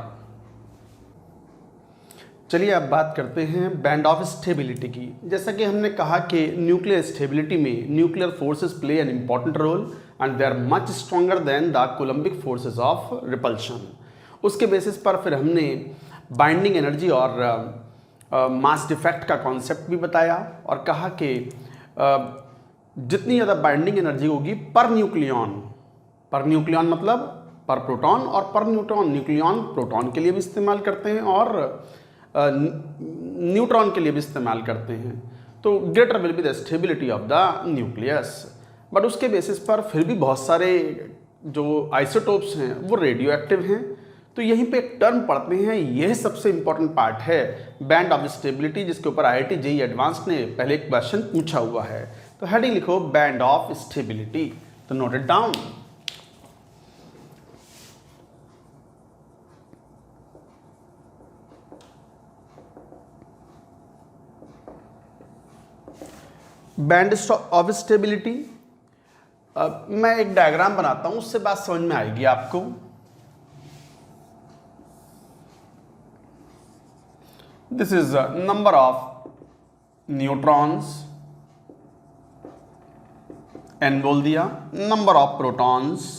चलिए अब बात करते हैं बैंड ऑफ स्टेबिलिटी की. जैसा कि हमने कहा कि न्यूक्लियर स्टेबिलिटी में nuclear forces play an important role and they are much stronger than the coulombic forces of repulsion. उसके बेसिस पर फिर हमने बाइंडिंग एनर्जी और मास डिफेक्ट का कॉन्सेप्ट भी बताया और कहा कि जितनी ज़्यादा बाइंडिंग एनर्जी होगी पर न्यूक्लियन मतलब पर प्रोटॉन, और पर न्यूट्रॉन, न्यूक्लियन प्रोटॉन के लिए भी इस्तेमाल करते हैं और न्यूट्रॉन के लिए भी इस्तेमाल करते हैं. तो greater will be the stability of the nucleus. But उसके बेसिस पर फिर भी बहुत सारे जो आइसोटोप्स हैं वो रेडियो एक्टिव हैं. तो यहीं पे एक टर्म पढ़ते हैं, यह सबसे इंपॉर्टेंट पार्ट है बैंड ऑफ स्टेबिलिटी, जिसके ऊपर IIT JEE एडवांस ने पहले एक क्वेश्चन पूछा हुआ है. तो हेडिंग लिखो बैंड ऑफ स्टेबिलिटी. तो note it down. Band of stability, मैं एक डायग्राम बनाता हूं, उससे बात समझ में आएगी आपको. This is number of neutrons, n बोल दिया, नंबर ऑफ प्रोटॉन्स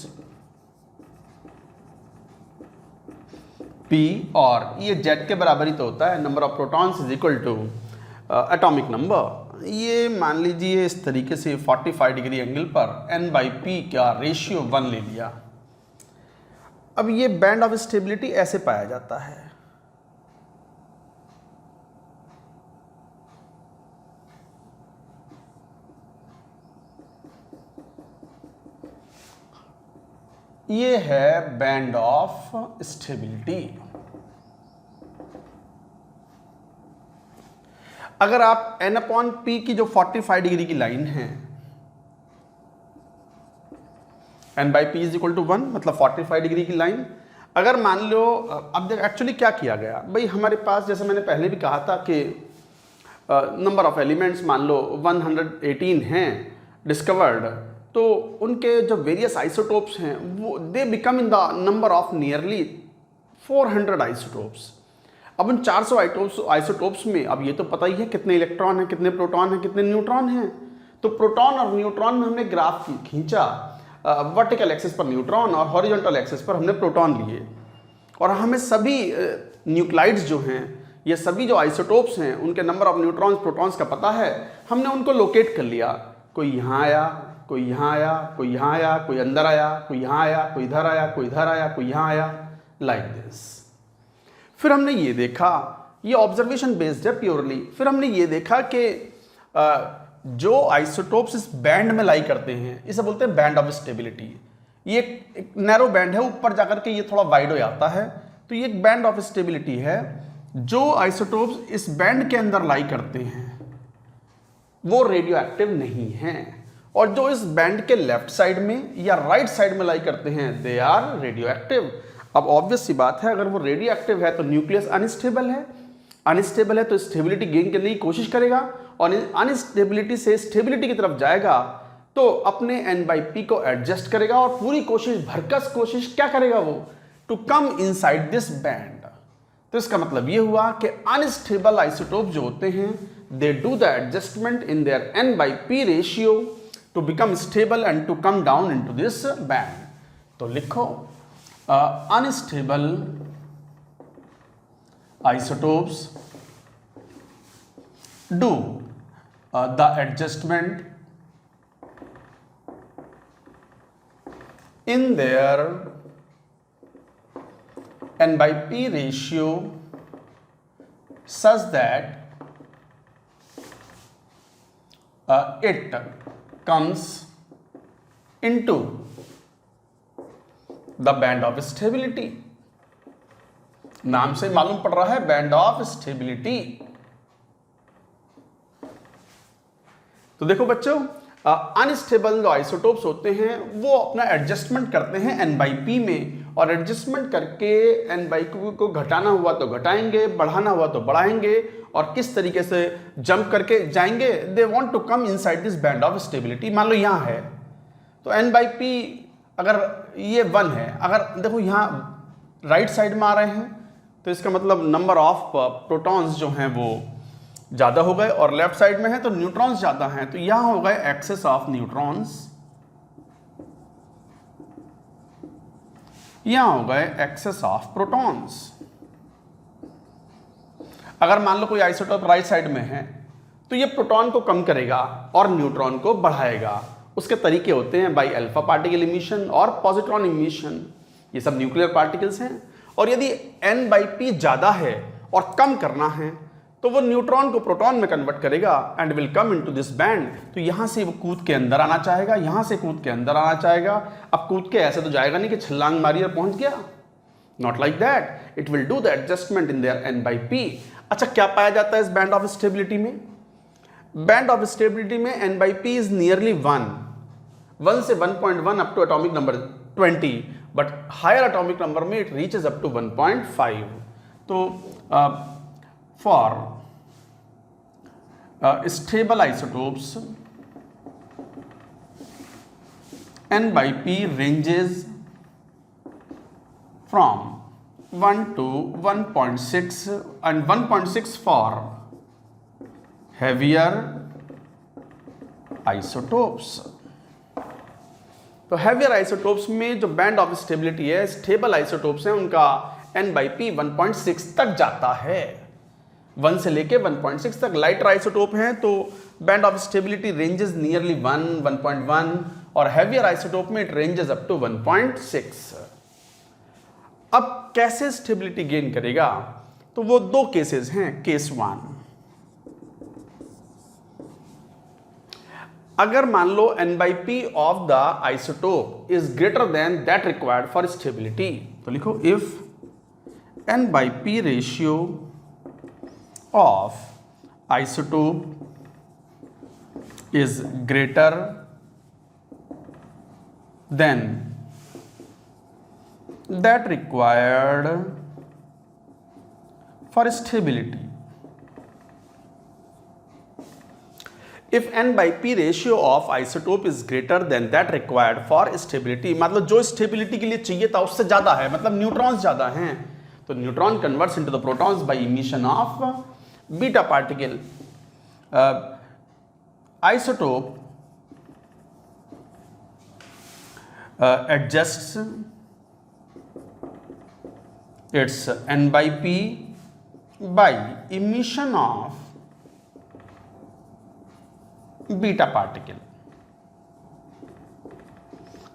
p, और ये z के बराबर ही तो होता है. Number of protons is equal to atomic number. ये मान लीजिए इस तरीके से 45 डिग्री एंगल पर n/p का रेशियो 1 ले लिया. अब ये बैंड ऑफ स्टेबिलिटी ऐसे पाया जाता है. ये है बैंड ऑफ स्टेबिलिटी. अगर आप n/p की जो 45 डिग्री की लाइन है, n/p इज इक्वल टू 1 मतलब 45 डिग्री की लाइन, अगर मान लो, अब देख एक्चुअली क्या किया गया भाई, हमारे पास जैसे मैंने पहले भी कहा था कि नंबर ऑफ एलिमेंट्स मान लो 118 हैं डिस्कवर्ड, तो उनके जो वेरियस आइसोटोप्स हैं वो they become in the number of nearly 400 isotopes. अब उन 400 आइसोटोप्स में अब ये तो पता ही है कितने इलेक्ट्रॉन हैं, कितने प्रोटॉन हैं, कितने न्यूट्रॉन हैं. तो प्रोटॉन और न्यूट्रॉन में हमने ग्राफ खींचा, वर्टिकल एक्सिस पर न्यूट्रॉन और हॉरिजॉन्टल एक्सिस पर हमने प्रोटॉन लिए, और हमें सभी न्यूक्लाइड्स जो हैं, ये सभी जो आइसोटोप्स हैं, उनके नंबर ऑफ न्यूट्रॉन्स प्रोटॉन्स का पता है. हमने उनको लोकेट कर लिया. कोई यहाँ आया, कोई यहाँ आया, कोई यहाँ आया, कोई अंदर आया, कोई यहाँ आया, कोई इधर आया, कोई इधर आया, कोई यहाँ आया, लाइक दिस. फिर हमने ये देखा, ये ऑब्जर्वेशन बेस्ड है प्योरली. फिर हमने ये देखा कि जो आइसोटोप्स इस बैंड में लाई करते हैं, इसे बोलते हैं बैंड ऑफ स्टेबिलिटी. ये एक नैरो बैंड है, ऊपर जाकर के ये थोड़ा वाइड हो जाता है. तो ये एक बैंड ऑफ स्टेबिलिटी है. जो आइसोटोप्स इस बैंड के अंदर लाई करते हैं वो रेडियो एक्टिव नहीं हैं, और जो इस बैंड के लेफ्ट साइड में या राइट साइड में लाई करते हैं दे आर रेडियो एक्टिव. अब ऑब्वियस सी बात है, अगर वो रेडियो एक्टिव है तो न्यूक्लियस अनस्टेबल है तो स्टेबिलिटी गेन करने की कोशिश करेगा, और अनस्टेबिलिटी से स्टेबिलिटी की तरफ जाएगा तो अपने n/p को एडजस्ट करेगा और पूरी कोशिश, भरकस कोशिश क्या करेगा वो, to come inside this band. तो इसका मतलब ये हुआ कि अनस्टेबल आइसोटोप जो होते हैं they do the adjustment in their n/p ratio to become stable and to come down into this band. तो लिखो unstable isotopes do the adjustment in their n/p ratio such that it comes into the band of stability. नाम से मालूम पड़ रहा है band of stability. तो देखो बच्चों, अनस्टेबल जो आइसोटोप्स होते हैं वो अपना एडजस्टमेंट करते हैं n/p में, और एडजस्टमेंट करके n/q को घटाना हुआ तो घटाएंगे, बढ़ाना हुआ तो बढ़ाएंगे, और किस तरीके से जंप करके जाएंगे, they want to come inside this band of stability. मान लो यहाँ है तो n/p अगर ये 1 है, अगर देखो यहाँ राइट साइड में आ रहे हैं तो इसका मतलब नंबर ऑफ प्रोटॉन्स जो हैं वो ज़्यादा हो गए, और लेफ्ट साइड में है तो न्यूट्रॉन्स ज़्यादा हैं, तो यहाँ हो गए एक्सेस ऑफ न्यूट्रॉन्स, यहाँ हो गए एक्सेस ऑफ प्रोटॉन्स। अगर मान लो कोई आइसोटोप राइट साइड में है तो ये प्रोटॉन को कम करेगा और न्यूट्रॉन को बढ़ाएगा। उसके तरीके होते हैं बाई अल्फा पार्टिकल इमिशन और पॉजिट्रॉन इमिशन, ये सब न्यूक्लियर पार्टिकल्स हैं। और यदि n/p ज़्यादा है और कम करना है तो वो न्यूट्रॉन को प्रोटॉन में कन्वर्ट करेगा and will come into this band. तो यहाँ से वो कूद के अंदर आना चाहेगा, यहाँ से कूद के अंदर आना चाहेगा। अब कूद के ऐसे तो जाएगा नहीं कि छलांग मारी और पहुँच गया, not like that, it will do the adjustment in their n/p। अच्छा, क्या पाया जाता है इस बैंड ऑफ स्टेबिलिटी में? बैंड ऑफ स्टेबिलिटी में n/p इज नियरली 1 से 1.1 up to atomic number 20, but higher atomic number में इट रीचेज अप टू 1.5। तो for stable isotopes n/p ranges from 1 to 1.6 and 1.6 for heavier isotopes। तो heavier isotopes में जो band of stability है, stable isotopes हैं, उनका n/p 1.6 तक जाता है, 1 से लेके 1.6 तक। लाइटर आइसोटोप हैं तो band of stability ranges nearly 1, 1.1, और हैवियर आइसोटोप में इट रेंजेस अप टू 1.6। अब कैसे स्टेबिलिटी गेन करेगा? तो वो दो केसेस हैं। केस 1, अगर मान लो n/p of the isotope is greater than that required for stability, तो लिखो if n/p ratio of isotope is greater than that required for stability. If n/p ratio of isotope is greater than that required for stability, मतलब जो stability के लिए चाहिए था उससे ज्यादा है, मतलब न्यूट्रॉन्स ज्यादा हैं, तो neutron converts into the protons by emission of beta particle. isotope adjusts its n/p by emission of beta particle.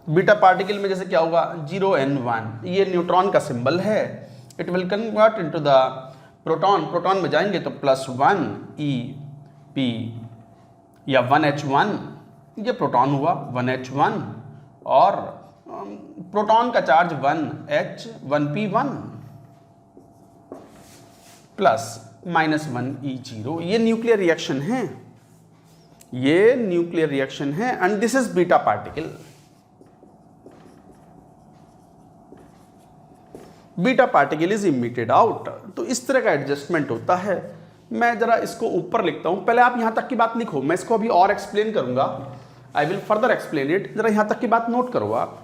Beta particle में जैसे क्या होगा, 0n1, ये न्यूट्रॉन का सिंबल है, it will convert into the proton, proton में जाएंगे तो +1 e_p या 1h1, ये प्रोटॉन हुआ 1h1, और प्रोटॉन का charge 1h 1p1 plus -1 e0। ये न्यूक्लियर रिएक्शन है, ये न्यूक्लियर रिएक्शन है, and this is beta particle. Beta particle is emitted out. तो इस तरह का एडजस्टमेंट होता है। मैं जरा इसको ऊपर लिखता हूं, पहले आप यहां तक की बात लिखो, मैं इसको अभी और एक्सप्लेन करूंगा, I will further explain it. जरा यहां तक की बात नोट करो आप।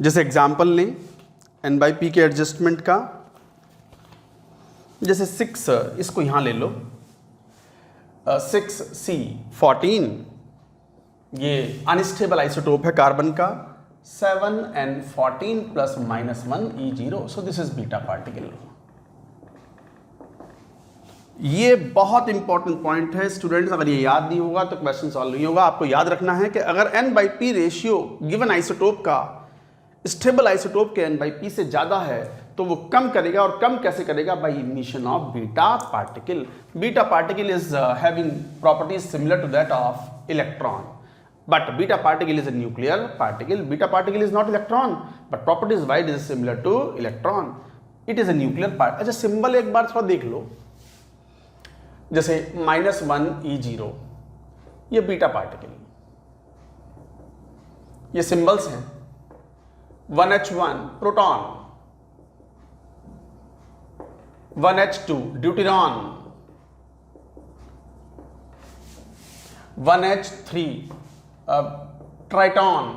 जैसे एग्जाम्पल लें n/p के एडजस्टमेंट का, जैसे 6, इसको यहां ले लो, 6C14, ये अनस्टेबल आइसोटोप है कार्बन का, 7n14 plus -1 e0, so this is beta particle. ये बहुत इंपॉर्टेंट पॉइंट है स्टूडेंट्स, अगर ये याद नहीं होगा तो क्वेश्चन सॉल्व नहीं होगा। आपको याद रखना है कि अगर n/p रेशियो गिवन आइसोटोप का स्टेबल आइसोटोप के n/p से ज़्यादा है तो वो कम करेगा, और कम कैसे करेगा? By emission of beta particle. Beta particle is having properties similar to that of electron, but beta particle is a nuclear particle. Beta particle is not electron, but properties wise is similar to electron. It is a nuclear part. अच्छा symbol एक बार थोड़ा देख लो, जैसे -1e0, ये beta particle, ये symbols हैं. 1h1 proton, 1h2 deuteron, 1h3 Triton.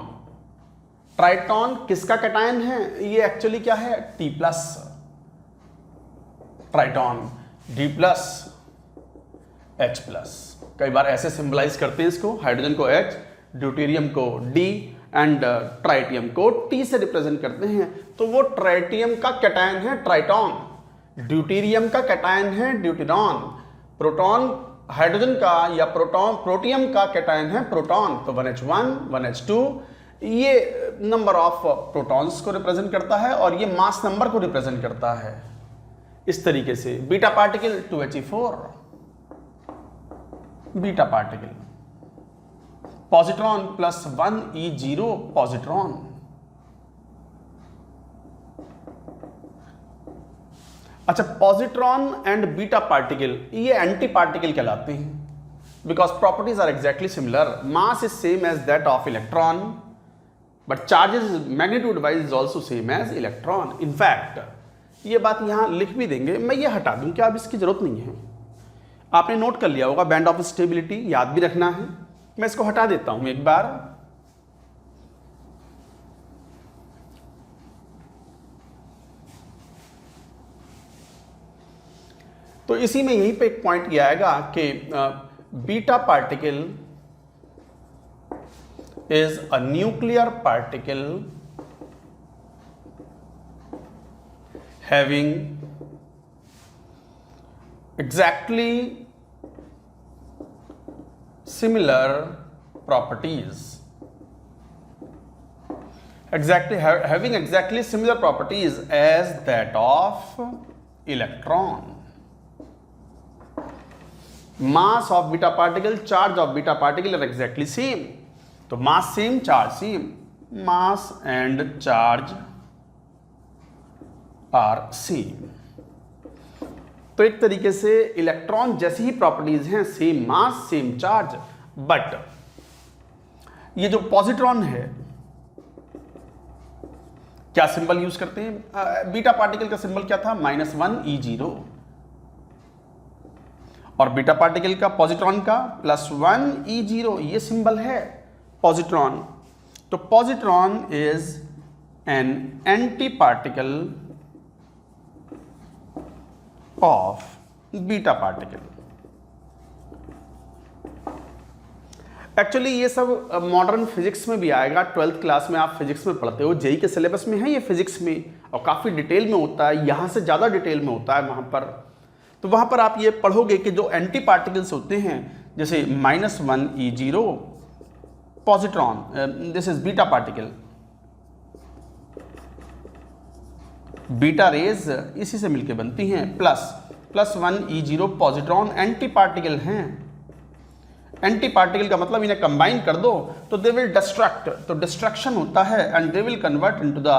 Triton किसका cation है? ये एक्चुअली क्या है? T+. Triton D+, H+. कई बार ऐसे सिंबलाइज करते हैं इसको, हाइड्रोजन को H, ड्यूटेरियम को D एंड ट्राइटियम को T से रिप्रेजेंट करते हैं. तो वो ट्राइटियम का कैटायन है ट्राइटॉन, ड्यूटेरियम का कैटायन है ड्यूटेरॉन, प्रोटॉन हाइड्रोजन का या प्रोटियम का कैटायन है प्रोटॉन. तो 1h1 1h2 ये नंबर ऑफ प्रोटॉन्स को रिप्रेजेंट करता है और ये मास नंबर को रिप्रेजेंट करता है. इस तरीके से beta particle 2he4, beta particle. Positron +1e0 positron. अच्छा, पॉजिट्रॉन एंड बीटा पार्टिकल ये एंटी पार्टिकल कहलाते हैं, because properties are exactly similar. Mass is same as that of electron, but charges magnitude wise is also same as electron. In fact ये बात यहां लिख भी देंगे, मैं ये हटा दूं क्या, अब इसकी जरूरत नहीं है. आपने नोट कर लिया होगा बैंड ऑफ स्टेबिलिटी, याद भी रखना है. मैं इसको हटा देता हूं एक बार. तो इसी में यहीं पे एक पॉइंट ये आएगा कि beta particle is a nuclear particle having exactly similar properties, having exactly similar properties as that of electron. Mass of beta particle, charge of beta particle are exactly same. तो mass same, charge same. Mass and charge are same. तो एक तरीके से electron जैसी ही properties हैं, same mass same charge. But ये जो positron है क्या सिंबल यूज करते हैं? बीटा पार्टिकल का सिंबल क्या था? -1e0, और बीटा पार्टिकल का पॉजिट्रॉन का +1e0 ये सिंबल है पॉजिट्रॉन. तो positron is an anti particle of beta particle. Actually ये सब मॉडर्न फिजिक्स में भी आएगा. 12th क्लास में आप फिजिक्स में पढ़ते हो, जेई के सिलेबस में है ये फिजिक्स में, और काफ़ी डिटेल में होता है, यहाँ से ज़्यादा डिटेल में होता है वहाँ पर. तो वहाँ पर आप ये पढ़ोगे कि जो एंटी पार्टिकल्स होते हैं, जैसे -1e0 positron, this is beta particle, beta raise इसी से मिलके बनती हैं, +1e0 पॉजिट्रॉन एंटी पार्टिकल हैं. एंटी पार्टिकल का मतलब इन्हें कंबाइन कर दो तो दे विल डिस्ट्रक्ट, तो डिस्ट्रक्शन होता है and they will convert into the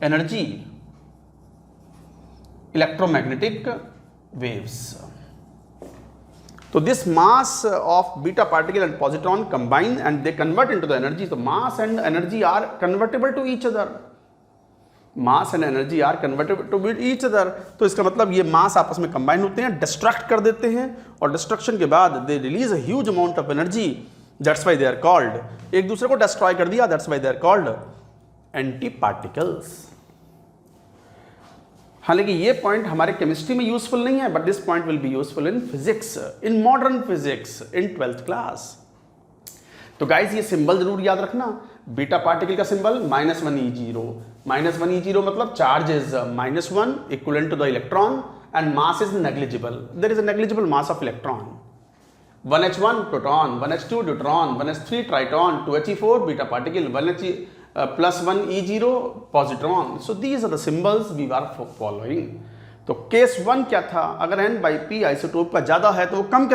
energy electromagnetic waves. So this mass of beta particle and positron combine and they convert into the energy. So mass and energy are convertible to each other. Mass and energy are convertible to each other. तो इसका मतलब ये मास आपस में combine होते हैं, destruct कर देते हैं, और डिस्ट्रक्शन के बाद they release a huge amount of energy. That's why they are called, एक दूसरे को डिस्ट्रॉय कर दिया, that's why they are called anti particles. हालांकि ये पॉइंट हमारे केमिस्ट्री में यूजफुल नहीं है, but this point will be useful in physics, in modern physics in 12th class. तो गाइस ये सिंबल जरूर याद रखना. बीटा पार्टिकल का सिंबल -1e0, -1e0 मतलब charge is -1 equivalent to the electron and mass is negligible. There is a negligible mass of electron. 1h1 proton, 1h2 deuteron, 1h3 triton, 2he4 beta particle, +1 E0 positron. So these are the symbols we are following. तो case 1 क्या था, अगर n/p isotope का ज़्यादा है तो वो कम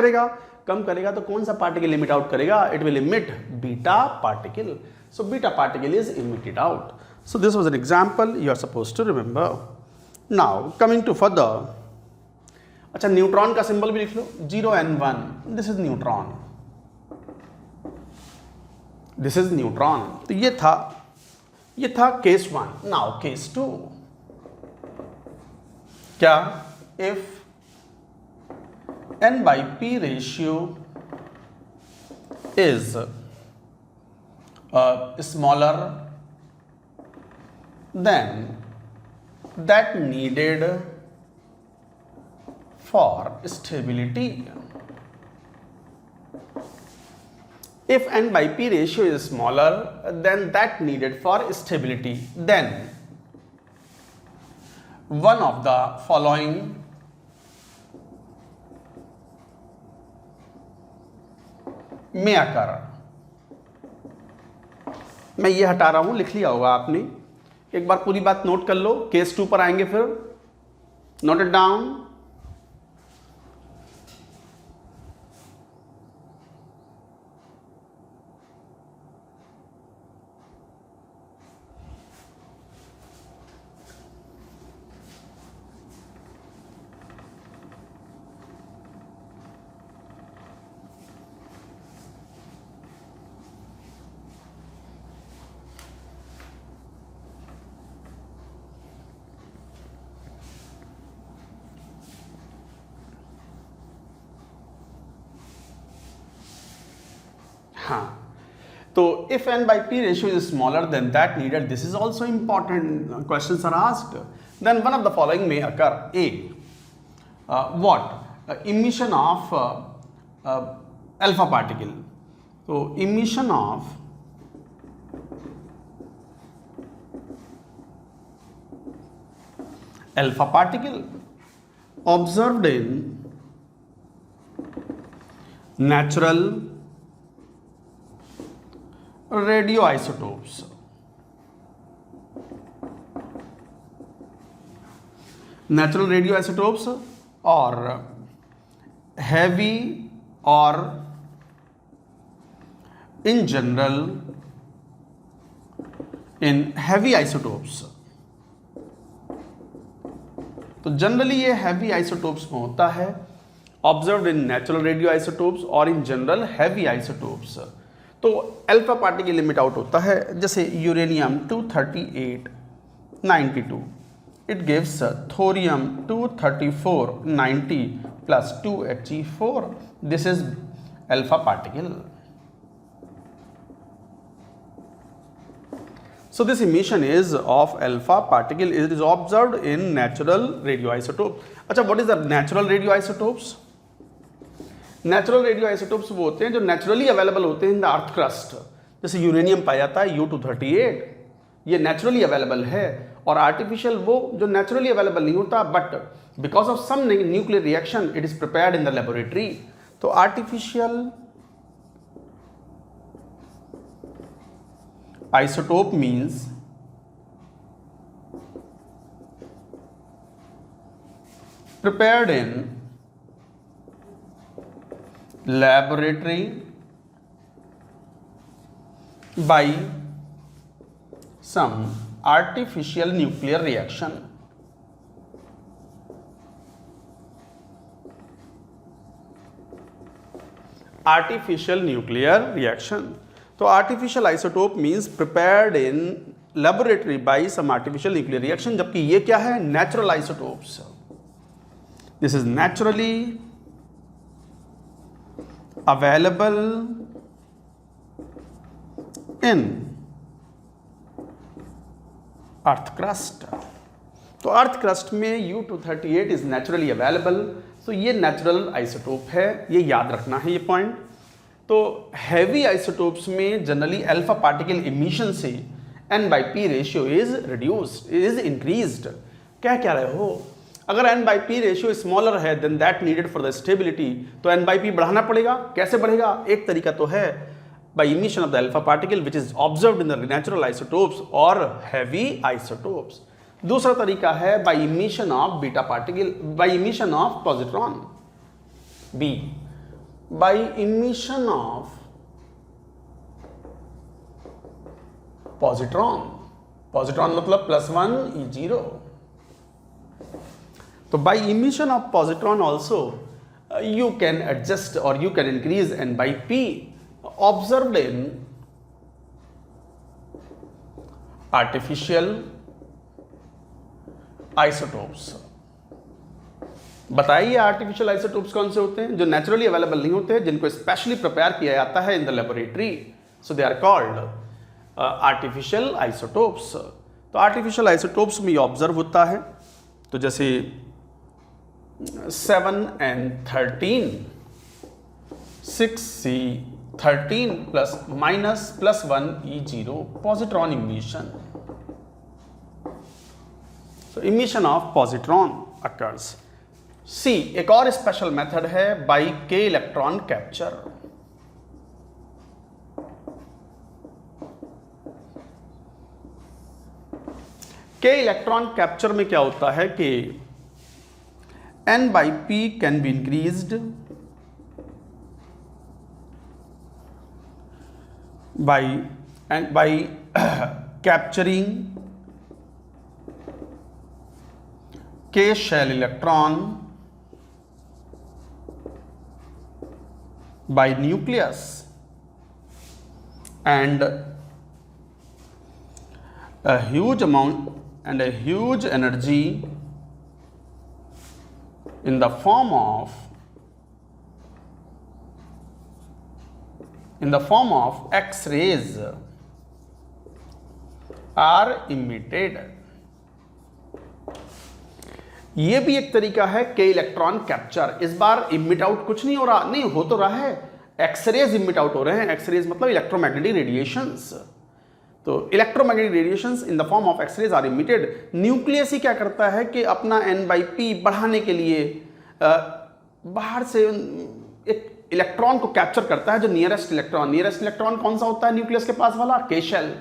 करेगा तो कौन सा पार्टिकल इमिट आउट करेगा, it will emit beta particle. So beta particle is emitted out. So this was an example you are suppose to remember. Now coming to further. अच्छा, न्यूट्रॉन का सिंबल भी लिख लो, 0n1. This is neutron, this is neutron. तो ये था case 1. Now case 2. क्या, इफ n/p ratio is smaller than that needed for stability. If n/p ratio is smaller than that needed for stability, then one of the following may occur. मैं ये हटा रहा हूं, लिख लिया होगा आपने, एक बार पूरी बात नोट कर लो. केस 2 पर आएंगे फिर. Note it down. हाँ, तो if n/p ratio is smaller than that needed, this is also important. Questions are asked. Then one of the following may occur. A, what? Emission of alpha particle. So emission of alpha particle observed in natural radioisotopes. Natural radioisotopes or heavy or in general in heavy isotopes. तो generally ये heavy isotopes में होता है, observed in natural radio isotopes और in general heavy isotopes. तो alpha particle emit out होता है, जैसे uranium 23892, it gives thorium 23490 plus 2He4. This is alpha particle. So this emission is of alpha particle. It is observed in natural radioisotope. अच्छा, what is the natural radioisotopes? Natural radioisotopes वो होते हैं जो naturally available होते हैं in the earth crust. जैसे uranium पाया जाता है U238, ये naturally available है. और artificial वो जो naturally available नहीं होता, but because of some nuclear reaction it is prepared in the laboratory. तो artificial isotope means prepared in laboratory by some artificial nuclear reaction. Artificial nuclear reaction. तो artificial isotope means prepared in laboratory by some artificial nuclear reaction, जबकि ये क्या है, natural isotopes. This is naturally available in earth crust. तो earth crust में U238 is naturally available. तो ये natural isotope है, ये याद रखना है ये पॉइंट. तो हैवी आइसोटोप्स में जनरली अल्फा पार्टिकल इमिशन से n/p ratio is reduced, is increased. क्या कह रहे हो, अगर n/p रेशियो स्मॉलर है than that needed for the stability, तो n/p बढ़ाना पड़ेगा. कैसे बढ़ेगा, एक तरीका तो है by emission of the alpha particle which is observed in the natural isotopes or heavy isotopes. दूसरा तरीका है by emission of beta particle, by emission of positron. B, by emission of positron. positron मतलब +1 E0. तो by emission of positron also you can adjust or you can increase n by p observed in artificial isotopes. बताइए artificial isotopes कौन से होते हैं? जो naturally available नहीं होते, जिनको स्पेशली प्रिपेयर किया जाता है in the laboratory, so they are called artificial isotopes. तो आर्टिफिशियल आइसोटोप्स में ये ऑब्जर्व होता है. तो जैसे 7n13 6c13 plus minus +1 E0 positron emission. So emission of positron occurs. C, एक और स्पेशल मेथड है by K electron capture. K electron capture में क्या होता है कि n by p can be increased by capturing K shell electron by nucleus and a huge amount and a huge energy in the form of X-rays are emitted. ये भी एक तरीका है के इलेक्ट्रॉन कैप्चर. इस बार इमिट आउट कुछ नहीं हो रहा, नहीं हो तो रहा है, एक्सरेज इमिट आउट हो रहे हैं. एक्सरेज मतलब इलेक्ट्रोमैग्नेटिक रेडिएशंस. तो electromagnetic radiations in the form of X rays are emitted. Nucleus ही क्या करता है कि अपना n/p बढ़ाने के लिए बाहर से एक इलेक्ट्रॉन को कैप्चर करता है, जो नियरेस्ट इलेक्ट्रॉन. नियरेस्ट इलेक्ट्रॉन कौन सा होता है न्यूक्लियस के पास वाला? K shell.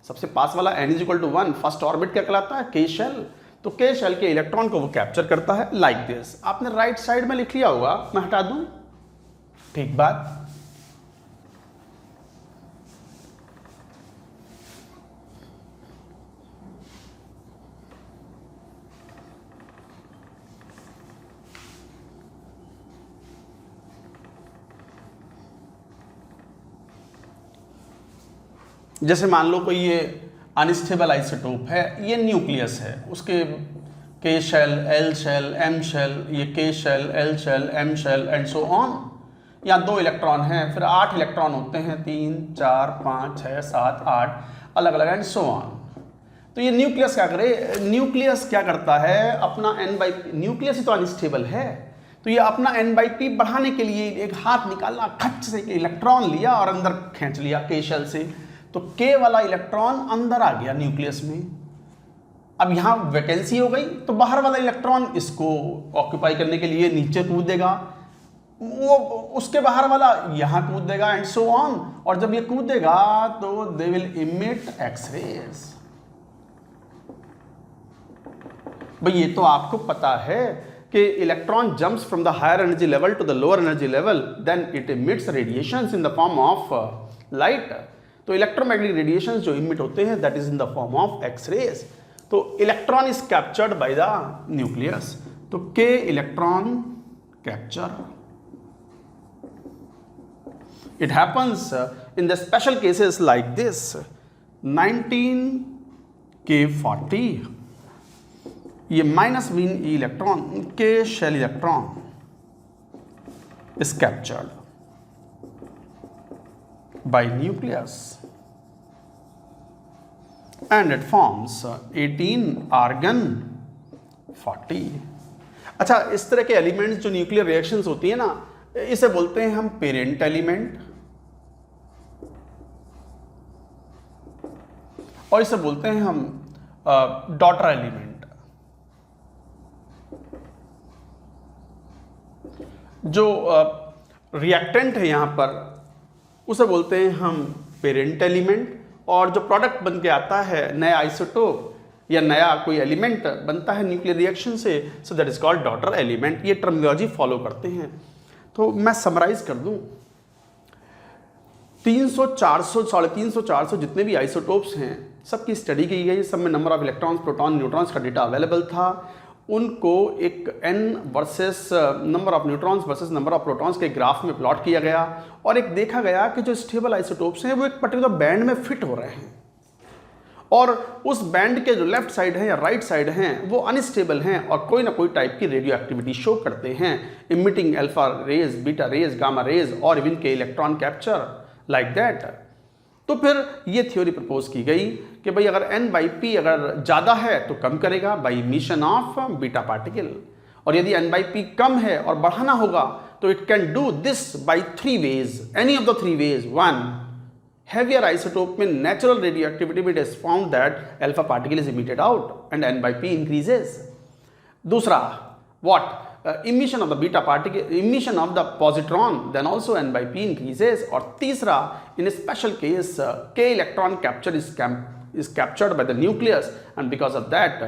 सबसे पास वाला n = 1, फर्स्ट ऑर्बिट क्या कहलाता है? K shell. तो K शेल के इलेक्ट्रॉन को वो कैप्चर करता है लाइक दिस. आपने राइट साइड में लिख लिया होगा, मैं हटा दूं? ठीक बात. जैसे मान लो कोई ये अनस्टेबल आइसोटोप है, ये न्यूक्लियस है, उसके K shell, L shell, M shell, ये K shell, L shell, M shell and so on. यहाँ 2 इलेक्ट्रॉन हैं, फिर 8 इलेक्ट्रॉन होते हैं, 3 4 5 6 7 8 अलग अलग एंड सो ऑन. तो ये न्यूक्लियस क्या करे? न्यूक्लियस क्या करता है? अपना n/p, न्यूक्लियस ही तो अनस्टेबल है, तो ये अपना n/p बढ़ाने के लिए एक हाथ निकाला, खच से इलेक्ट्रॉन लिया और अंदर खींच लिया K शेल से. तो K वाला इलेक्ट्रॉन अंदर आ गया न्यूक्लियस में. अब यहां वैकेंसी हो गई, तो बाहर वाला इलेक्ट्रॉन इसको ऑक्यूपाई करने के लिए नीचे कूदेगा, वो उसके बाहर वाला यहां कूदेगा एंड सो ऑन. और जब ये कूदेगा तो दे विल इमिट एक्सरेज. भाई ये तो आपको पता है कि electron jumps from the higher energy level to the lower energy level, then it emits radiations in the form of light. तो इलेक्ट्रोमैग्नेटिक रेडिएशंस जो इमिट होते हैं that is in the form of X rays. तो electron is captured by the nucleus. तो K electron capture. It happens in the special cases like this. 19K40 ये -1 electron K shell electron is captured by nucleus and it forms 18 argon 40. अच्छा, इस तरह के elements जो nuclear reactions होती है ना, इसे बोलते हैं हम पेरेंट एलिमेंट और इसे बोलते हैं हम डॉटर एलिमेंट. जो रिएक्टेंट है यहां पर उसे बोलते हैं हम पेरेंट एलिमेंट। और जो प्रोडक्ट बन के आता है नया आइसोटोप या नया कोई एलिमेंट बनता है न्यूक्लियर रिएक्शन से, so that is called daughter element. ये टर्मिनोलॉजी फॉलो करते हैं। तो मैं समराइज कर दूं, 300, 400, 350, 400 जितने भी आइसोटोप्स हैं सबकी स्टडी की गई। सब में number of electrons, proton, neutrons का डेटा अवेलेबल था। उनको एक n versus number of neutrons versus number of protons के ग्राफ में प्लॉट किया गया और एक देखा गया कि जो स्टेबल आइसोटोप्स हैं वो एक पर्टिकुलर बैंड में फिट हो रहे हैं और उस बैंड के जो लेफ्ट साइड है या राइट साइड हैं वो अनस्टेबल हैं और कोई ना कोई टाइप की रेडियो एक्टिविटी शो करते हैं, emitting alpha rays, beta rays, gamma rays और even K electron capture like that. तो फिर ये थ्योरी प्रपोज की गई कि भाई अगर n/p अगर ज़्यादा है तो कम करेगा by emission of beta particle, और यदि n/p कम है और बढ़ाना होगा तो it can do this by 3 ways, any of the 3 ways. 1, heavier isotope में natural radioactivity it is found that alpha particle is emitted out and n/p increases. दूसरा, what? Emission of the beta particle, emission of the positron, then also n/p increases. और तीसरा, in a special case, k electron capture is captured by the nucleus and because of that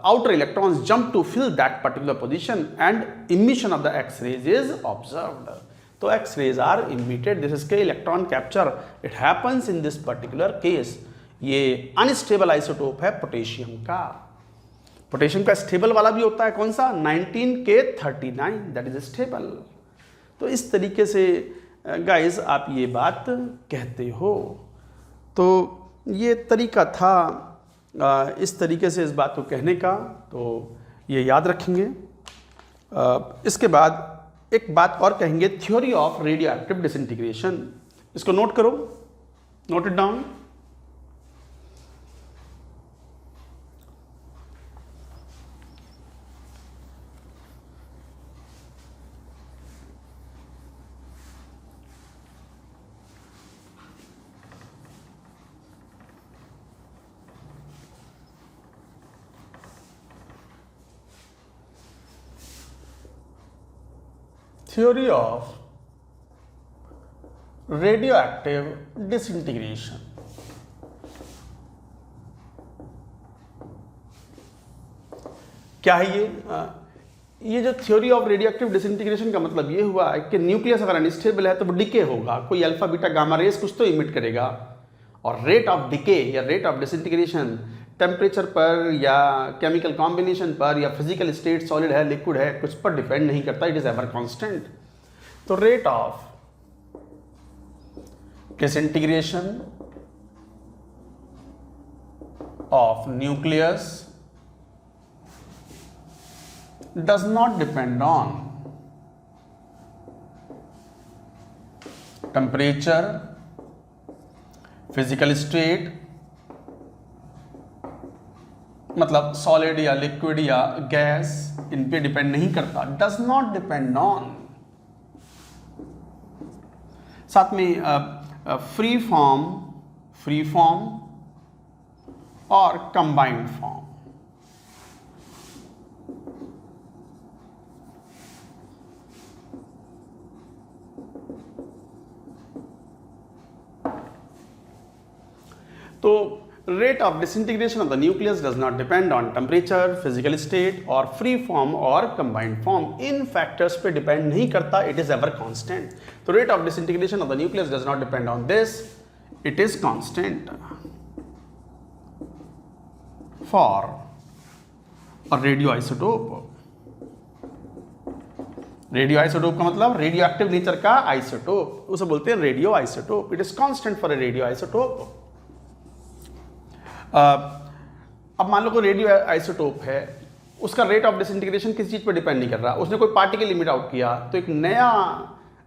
outer electrons jump to fill that particular position and emission of the X-rays is observed. तो X rays are emitted, this is K electron capture, it happens in this particular case. ये unstable isotope है potassium का। Potassium का stable वाला भी होता है, कौन सा? 19K39, that is stable. तो इस तरीके से गाइस आप ये बात कहते हो। तो ये तरीका था इस तरीके से इस बात को कहने का, तो ये याद रखेंगे। इसके बाद एक बात और कहेंगे, theory of radio active disintegration. इसको नोट करो, note it down. Theory of radioactive disintegration। क्या है ये जो थ्योरी ऑफ रेडियोएक्टिव डिसइंटीग्रेशन का मतलब ये हुआ है कि न्यूक्लियस अगर अनस्टेबल है तो वो डिके होगा, कोई अल्फा बीटा गामा रेस कुछ तो इमिट करेगा, और रेट ऑफ डिके या रेट ऑफ डिसइंटीग्रेशन टेम्परेचर पर या केमिकल कॉम्बिनेशन पर या फिजिकल स्टेट सॉलिड है लिक्विड है कुछ पर डिपेंड नहीं करता, इट इज एवर कांस्टेंट। तो rate of disintegration of nucleus does not depend on temperature, physical state, मतलब सॉलिड या लिक्विड या गैस, इन पे डिपेंड नहीं करता, डज नॉट डिपेंड ऑन। साथ में फ्री फॉर्म और कंबाइंड फॉर्म। तो rate of disintegration of the nucleus does not depend on temperature, physical state और फ्री फॉर्म और कंबाइंड फॉर्म, इन फैक्टर्स पे डिपेंड नहीं करता, इट इज एवर कांस्टेंट। तो rate of disintegration of the nucleus does not depend on this, it is constant for a radio isotope. Radio isotope का मतलब radio active nature का isotope, उसे बोलते हैं radio isotope, it is constant for a radio isotope. अब मान लो कोई radio isotope है, उसका रेट ऑफ डिसइंटीग्रेशन किसी चीज़ पर डिपेंड नहीं कर रहा, उसने कोई पार्टिकल इमिट आउट किया तो एक नया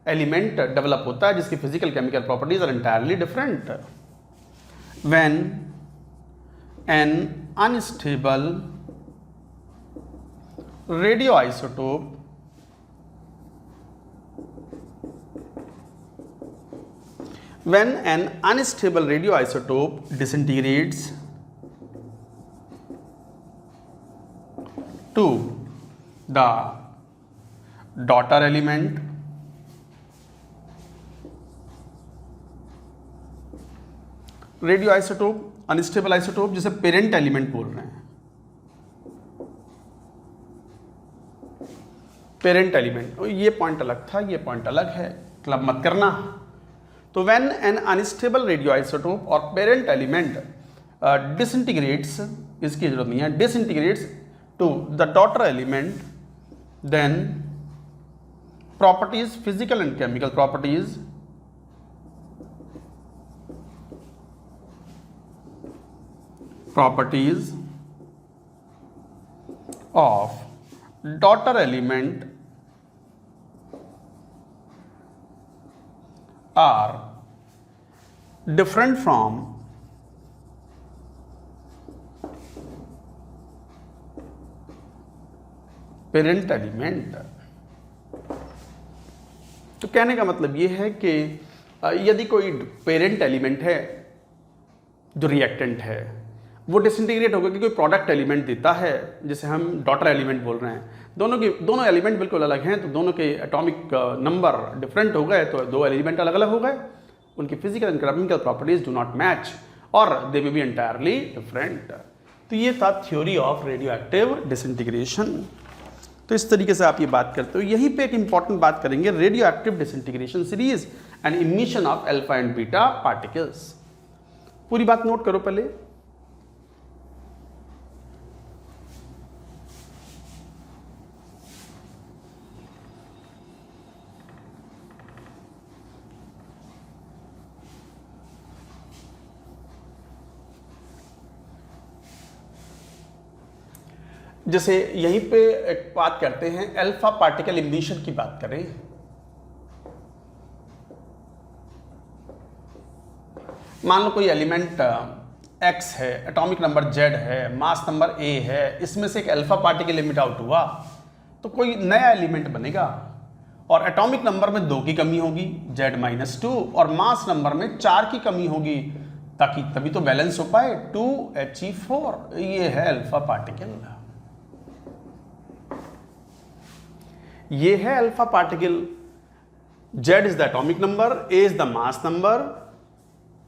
एलिमेंट डेवलप होता है जिसकी physical chemical properties are entirely different. When an unstable radio isotope disintegrates to the daughter element radio isotope, unstable isotope, जिसे पेरेंट एलिमेंट बोल रहे हैं। पेरेंट एलिमेंट, ये पॉइंट अलग था, ये पॉइंट अलग है, क्लब मत करना। तो when an unstable radio isotope और पेरेंट एलिमेंट डिसइंटीग्रेट्स, इसकी जरूरत नहीं है, disintegrates to the daughter element, then properties, physical and chemical properties of daughter element are different from parent element। तो कहने का मतलब ये है कि यदि कोई पेरेंट एलिमेंट है जो रिएक्टेंट है, वो डिसइंटीग्रेट होकर के कोई प्रोडक्ट एलिमेंट देता है जिसे हम डॉटर एलिमेंट बोल रहे हैं। दोनों एलिमेंट बिल्कुल अलग हैं, तो दोनों के एटॉमिक नंबर डिफरेंट हो गए, तो दो एलिमेंट अलग अलग हो गए, उनकी physical and chemical properties do not match और दे मे बी एंटायरली डिफरेंट। तो ये था theory of radio active disintegration. तो इस तरीके से आप ये बात करते हो। यहीं पे एक इंपॉर्टेंट बात करेंगे, radio active disintegration series and emission of alpha and beta particles. पूरी बात नोट करो पहले। जैसे यहीं पे एक बात करते हैं, अल्फा पार्टिकल इमिशन की बात करें। मान लो कोई एलिमेंट X है, एटॉमिक नंबर Z है, मास नंबर A है, इसमें से एक अल्फा पार्टिकल इमिट आउट हुआ, तो कोई नया एलिमेंट बनेगा और एटॉमिक नंबर में 2 की कमी होगी, Z-2, और मास नंबर में 4 की कमी होगी, ताकि तभी तो बैलेंस हो पाए 2He4। ये है अल्फा पार्टिकल, ये है alpha particle. Z is the atomic number, A is the mass number.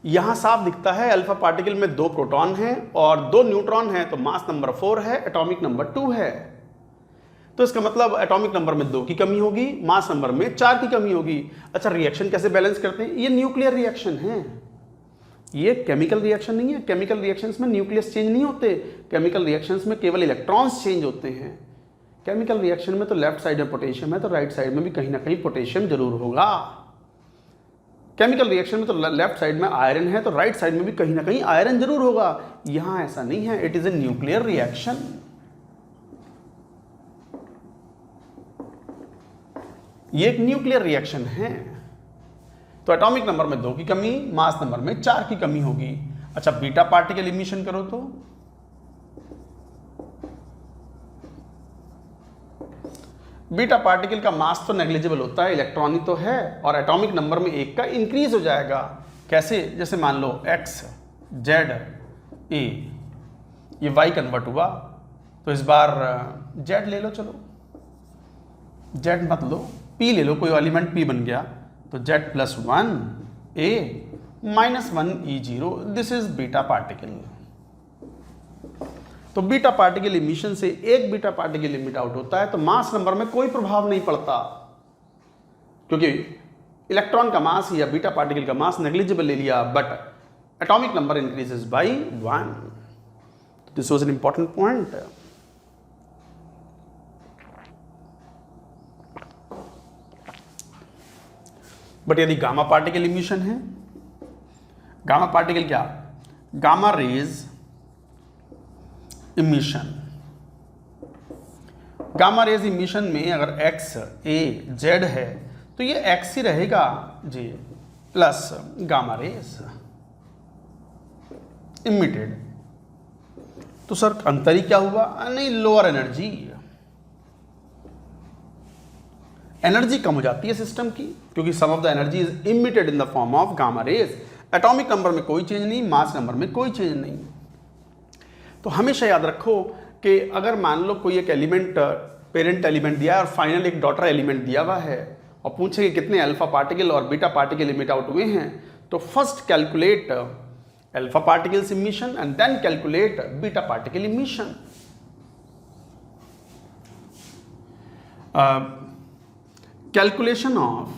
यहां साफ दिखता है अल्फा पार्टिकल में 2 प्रोटॉन हैं और 2 न्यूट्रॉन हैं, तो मास नंबर 4 है, एटॉमिक नंबर 2 है। तो इसका मतलब एटॉमिक नंबर में 2 की कमी होगी, मास नंबर में 4 की कमी होगी। अच्छा, रिएक्शन कैसे बैलेंस करते हैं? ये न्यूक्लियर रिएक्शन है, ये केमिकल रिएक्शन नहीं है। केमिकल रिएक्शंस में न्यूक्लियस चेंज नहीं होते, केमिकल रिएक्शंस में केवल इलेक्ट्रॉन्स चेंज होते हैं। केमिकल रिएक्शन में तो लेफ्ट साइड में पोटेशियम है, तो राइट साइड में भी कहीं ना कहीं पोटेशियम जरूर होगा। केमिकल रिएक्शन में तो लेफ्ट साइड में आयरन है, तो राइट साइड में भी कहीं ना कहीं आयरन जरूर होगा। यहां ऐसा नहीं है, it is a nuclear reaction. ये एक न्यूक्लियर रिएक्शन है। तो एटॉमिक नंबर में 2 की कमी, मास नंबर में 4 की कमी होगी। अच्छा, बीटा पार्टिकल इमिशन करो तो बीटा पार्टिकल का मास तो नेग्लिजिबल होता है, इलेक्ट्रॉन ही तो है, और एटॉमिक नंबर में 1 का इंक्रीज हो जाएगा। कैसे? जैसे मान लो X, Z, A, ये Y कन्वर्ट हुआ, तो इस बार Z ले लो, चलो Z मत लो, P ले लो, कोई एलिमेंट P बन गया, तो Z+1 A -1 E0, this is beta particle. तो बीटा पार्टिकल इमिशन से एक बीटा पार्टिकल इमिट आउट होता है, तो मास नंबर में कोई प्रभाव नहीं पड़ता, क्योंकि इलेक्ट्रॉन का मास या बीटा पार्टिकल का मास नेग्लिजिबल ले लिया, but atomic number increases by 1। This was an important point. But यदि गामा पार्टिकल इमिशन है, गामा पार्टिकल क्या? Gamma rays emission. Gamma rays emission में अगर X, A, Z है, तो ये X ही रहेगा जी, प्लस गामा रेज इमिटेड। तो सर अंतर ही क्या हुआ? नहीं, लोअर एनर्जी, एनर्जी कम हो जाती है सिस्टम की, क्योंकि some of the energy is emitted in the form of gamma rays. Atomic number में कोई चेंज नहीं, मास नंबर में कोई चेंज नहीं। तो हमेशा याद रखो कि अगर मान लो कोई एक एलिमेंट पेरेंट एलिमेंट दिया है और फाइनल एक डॉटर एलिमेंट दिया हुआ है और पूछे कि कितने अल्फा पार्टिकल और बीटा पार्टिकल इमिट आउट हुए हैं, तो first calculate alpha particles emission and then calculate beta particle emission. Calculation of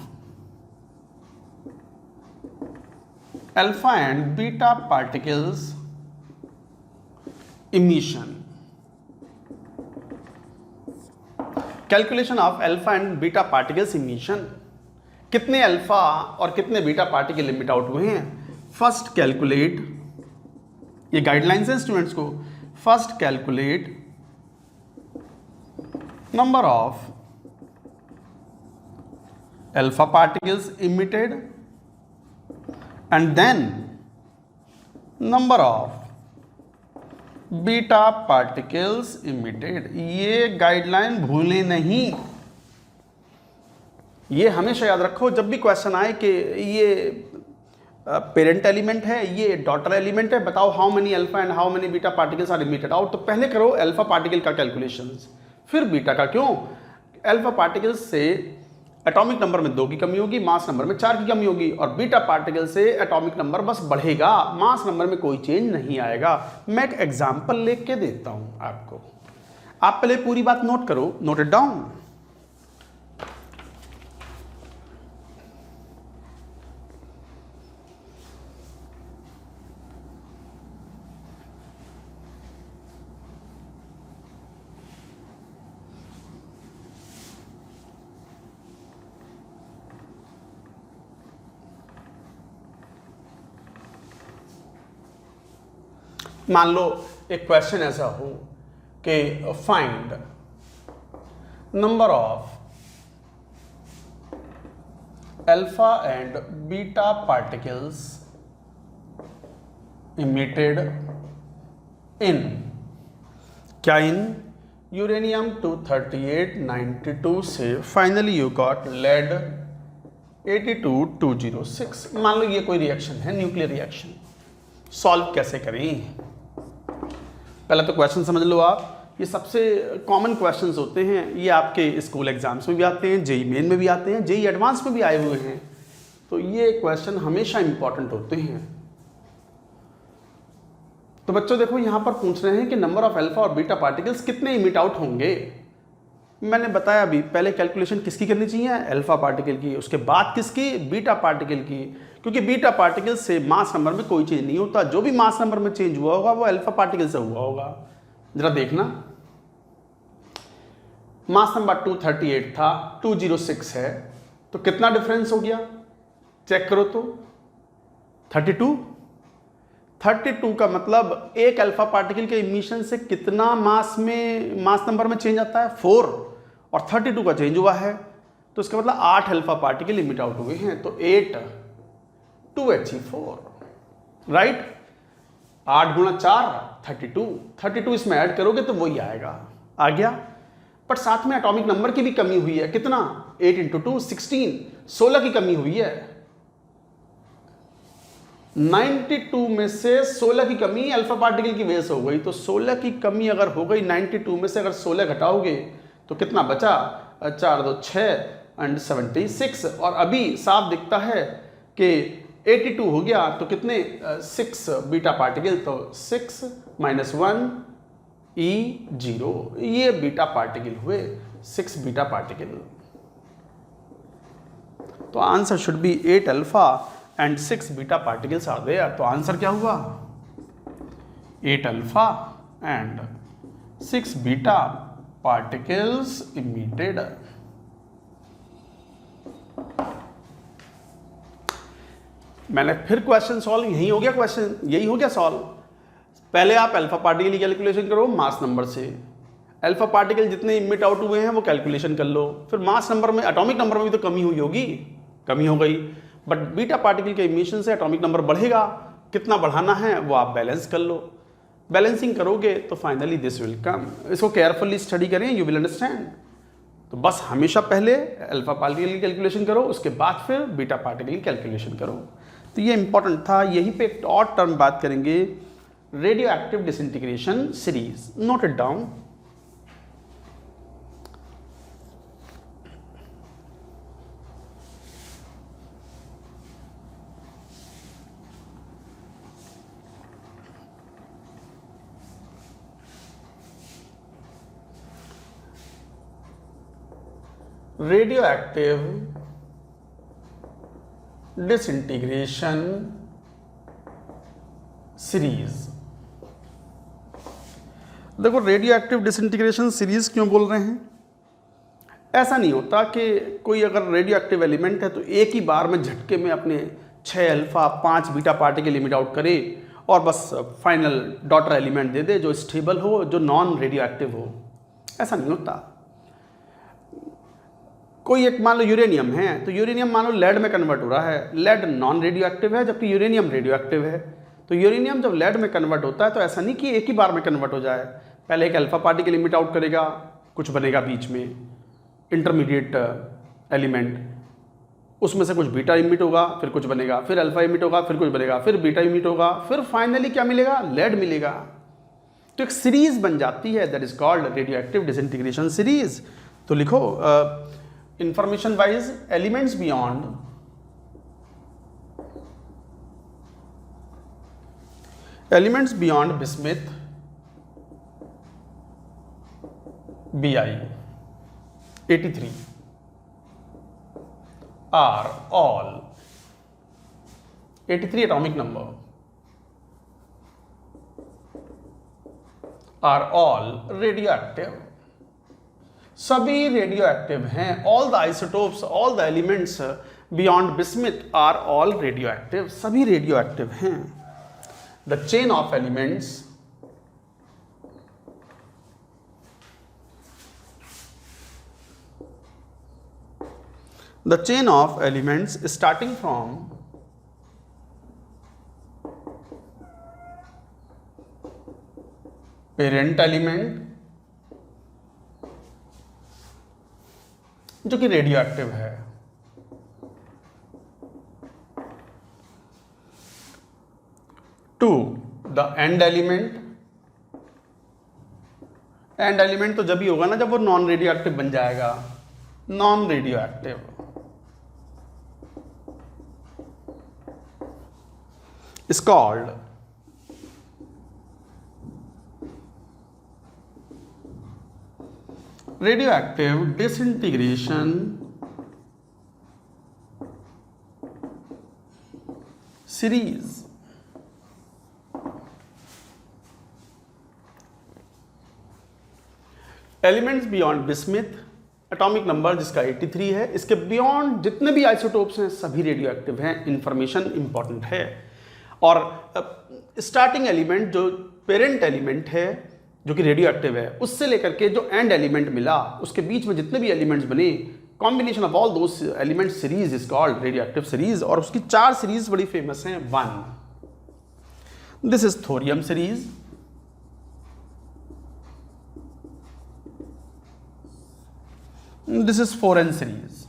alpha and beta particles emission. Calculation of alpha and beta particles emission. कितने alpha और कितने beta particle emit out हुए हैं? First calculate, ये guidelines है students को, first calculate number of alpha particles emitted and then number of beta particles emitted. ये guideline भूलें नहीं, ये हमेशा याद रखो जब भी क्वेश्चन आए कि ये पेरेंट एलिमेंट है, ये डॉटर एलिमेंट है, बताओ how many alpha and how many beta particles are emitted out. तो पहले करो अल्फा पार्टिकल का कैलकुलेशंस, फिर बीटा का। क्यों? अल्फा पार्टिकल्स से एटॉमिक नंबर में 2 की कमी होगी, मास नंबर में 4 की कमी होगी, और बीटा पार्टिकल से एटॉमिक नंबर बस बढ़ेगा, मास नंबर में कोई चेंज नहीं आएगा। मैं एक एग्जाम्पल लेके के देता हूं आपको, आप पहले पूरी बात नोट करो, नोट इट डाउन। मान लो एक क्वेश्चन ऐसा हो कि find number of alpha and beta particles emitted in, क्या इन यूरेनियम 23892 से फाइनली यू गॉट लेड 82206। मान लो ये कोई रिएक्शन है, न्यूक्लियर रिएक्शन, सॉल्व कैसे करें? पहले तो क्वेश्चन समझ लो आप, ये सबसे कॉमन क्वेश्चंस होते हैं, ये आपके स्कूल एग्जाम्स में भी आते हैं, जेई मेन में भी आते हैं, जेई एडवांस में भी आए हुए हैं, तो ये क्वेश्चन हमेशा इंपॉर्टेंट होते हैं। तो बच्चों देखो यहाँ पर पूछ रहे हैं कि नंबर ऑफ अल्फा और बीटा पार्टिकल्स कितने इमिट आउट होंगे। मैंने बताया अभी, पहले कैलकुलेशन किसकी करनी चाहिए? अल्फा पार्टिकल की, उसके बाद किसकी? बीटा पार्टिकल की, क्योंकि बीटा पार्टिकल से मास नंबर में कोई चेंज नहीं होता, जो भी मास नंबर में चेंज हुआ होगा वो अल्फा पार्टिकल से हुआ होगा। जरा देखना, मास नंबर 238 था, 206 है, तो कितना डिफरेंस हो गया? चेक करो तो 32 का मतलब एक अल्फा पार्टिकल के इमिशन से कितना मास नंबर में चेंज आता है? 4, और 32 का चेंज हुआ है, तो इसका मतलब 8 अल्फा पार्टिकल इमिट आउट हुए हैं, तो 8 2He4, राइट? 8 गुणा 4 32 इसमें ऐड करोगे तो वही आएगा, आ गया। पर साथ में एटॉमिक नंबर की भी कमी हुई है, कितना? 8 × 2 16, 16 की कमी हुई है। 92 में से 16 की कमी अल्फा पार्टिकल की वजह से हो गई, तो 16 की कमी अगर हो गई 92 में से, अगर 16 घटाओगे तो कितना बचा? 4 2 6 एंड 76, और अभी साफ दिखता है कि 82 हो गया, तो कितने? 6 बीटा पार्टिकल, तो 6 - 1 E0, ये बीटा पार्टिकल हुए, 6 बीटा पार्टिकल। तो answer should be 8 alpha and 6 beta particles are there. तो आंसर क्या हुआ? 8 alpha and 6 beta particles emitted. मैंने फिर क्वेश्चन सॉल्व, यही हो गया क्वेश्चन, यही हो गया सॉल्व। पहले आप अल्फा पार्टिकल की कैलकुलेशन करो मास नंबर से, अल्फा पार्टिकल जितने इमिट आउट हुए हैं वो कैलकुलेशन कर लो, फिर मास नंबर में, एटॉमिक नंबर में भी तो कमी हुई होगी, कमी हो गई, बट बीटा पार्टिकल के इमिशन से एटॉमिक नंबर बढ़ेगा, कितना बढ़ाना है वो आप बैलेंस कर लो, बैलेंसिंग करोगे तो फाइनली दिस विल कम। इसको केयरफुली स्टडी करें, यू विल अंडरस्टैंड। तो बस हमेशा पहले अल्फा पार्टिकल की कैलकुलेशन करो, उसके बाद फिर बीटा पार्टिकल की कैलकुलेशन करो। तो ये इंपॉर्टेंट था। यहीं पे एक और टर्म बात करेंगे, radio active disintegration series, note it down. Radio active disintegration series. देखो रेडियो एक्टिव डिसइंटीग्रेशन सीरीज क्यों बोल रहे हैं? ऐसा नहीं होता कि कोई अगर रेडियो एक्टिव एलिमेंट है तो एक ही बार में झटके में अपने 6 alpha 5 beta particle emit out करे और बस फाइनल डॉटर एलिमेंट दे दे जो स्टेबल हो, जो नॉन रेडियो एक्टिव हो। ऐसा नहीं होता। कोई एक मान लो यूरेनियम है तो यूरेनियम मान लो लेड में कन्वर्ट हो रहा है, लेड नॉन रेडियो एक्टिव है जबकि यूरेनियम रेडियो एक्टिव है। तो यूरेनियम जब लेड में कन्वर्ट होता है तो ऐसा नहीं कि एक ही बार में कन्वर्ट हो जाए, पहले एक अल्फा पार्टिकल लिमिट आउट करेगा, कुछ बनेगा बीच में इंटरमीडिएट एलिमेंट, उसमें से कुछ बीटा इमिट होगा, फिर कुछ बनेगा, फिर अल्फा इमिट होगा, फिर कुछ बनेगा, फिर बीटा इमिट होगा, फिर फाइनली क्या मिलेगा? लेड मिलेगा। तो एक सीरीज बन जाती है, that is called radio active disintegration series. तो लिखो information wise elements beyond bismuth Bi 83 are all 83 atomic number are all radioactive। सभी रेडियो एक्टिव हैं। All the isotopes, all the elements beyond bismuth are all radioactive. सभी radioactive हैं। The chain of elements starting from parent element जो कि radioactive है, to the end element. End element तो जब ही होगा ना जब वो नॉन रेडियो एक्टिव बन जाएगा, non radio active. is called radioactive disintegration series। Elements beyond bismuth, atomic number जिसका 83 है, इसके बियॉन्ड जितने भी आइसोटोप्स हैं सभी रेडियो एक्टिव हैं। इंफॉर्मेशन इंपॉर्टेंट है। और स्टार्टिंग एलिमेंट जो पेरेंट एलिमेंट है जो कि रेडियो एक्टिव है, उससे लेकर के जो एंड एलिमेंट मिला उसके बीच में जितने भी एलिमेंट्स बने, combination of all those element series is called radioactive series. और उसकी 4 सीरीज बड़ी फेमस हैं। 1, this is thorium series, this is four n series,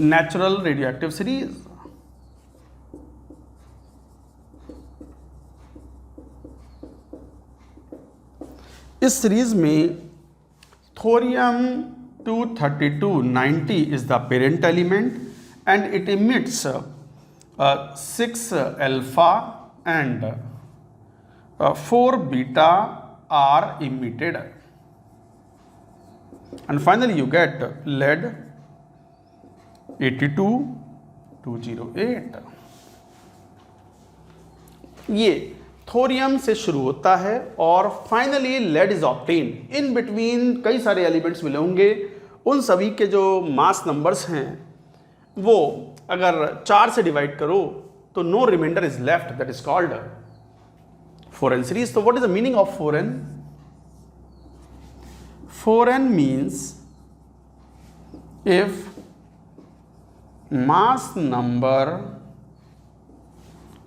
natural radioactive series, इस सीरीज में thorium 23290 is the parent element and it emits 6 alpha and 4 beta are emitted and finally you get lead 82208। ये thorium से शुरू होता है और finally lead is obtain. In between कई सारे एलिमेंट्स मिले होंगे, उन सभी के जो मास नंबर्स हैं वो अगर 4 से डिवाइड करो तो no remainder is left, that is called foreign series. तो what is the meaning of foreign? Foreign means if mass number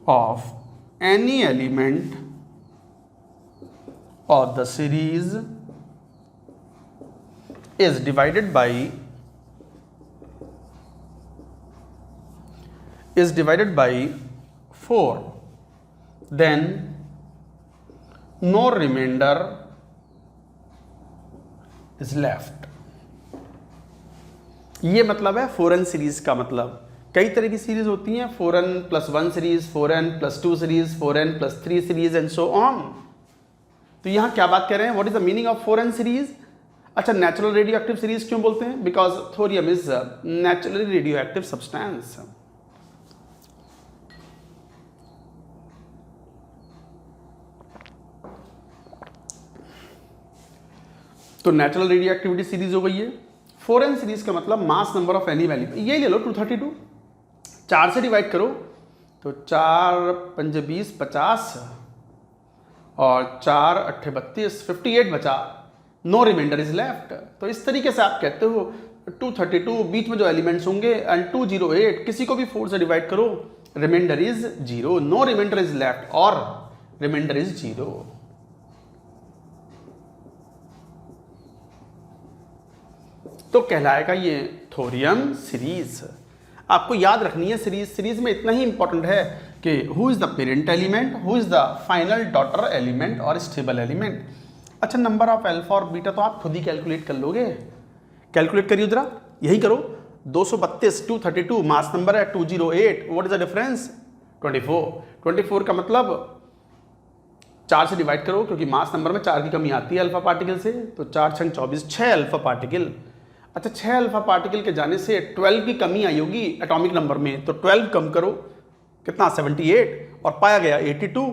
of any element of the series is divided by 4, then no remainder is left। ये मतलब है फोरन series का मतलब। कई तरह की सीरीज होती हैं, फोरन +1 सीरीज, फोरन +2 सीरीज, फोरन +3 सीरीज एंड सो ऑन। तो यहां क्या बात कर रहे हैं? What is the meaning of फोरन सीरीज? अच्छा, नेचुरल रेडियो एक्टिव सीरीज क्यों बोलते हैं? Because thorium is naturally radio active substance. तो नेचुरल रेडियो एक्टिविटी सीरीज हो गई है। 4n सीरीज का मतलब mass number of any value, ये ले लो 232, 4 से डिवाइड करो तो 4 पंजे 20 50 और 4 अट्ठे 32, 58 बचा, नो रिमाइंडर इज लेफ्ट। तो इस तरीके से आप कहते हो 232 बीच में जो एलिमेंट्स होंगे एंड 208 किसी को भी 4 से डिवाइड करो, remainder is 0, no remainder is left और रिमाइंडर इज 0। तो कहलाएगा ये थोरियम सीरीज। आपको याद रखनी है सीरीज में इतना ही इंपॉर्टेंट है कि who is the parent element, who is the final daughter element और स्टेबल एलिमेंट। अच्छा, नंबर ऑफ अल्फा और बीटा तो आप खुद ही कैलकुलेट कर लोगे। कैलकुलेट करिए जरा, यही करो। 232, 232 मास नंबर है, 208 व्हाट इज द डिफरेंस? 24 का मतलब 4 से डिवाइड करो क्योंकि मास नंबर में 4 की कमी आती है अल्फा पार्टिकल से, तो 4 छंग 24, 6 अल्फा पार्टिकल। अच्छा, 6 अल्फा पार्टिकल के जाने से 12 की कमी आई होगी एटॉमिक नंबर में, तो 12 कम करो कितना? 78 और पाया गया 82।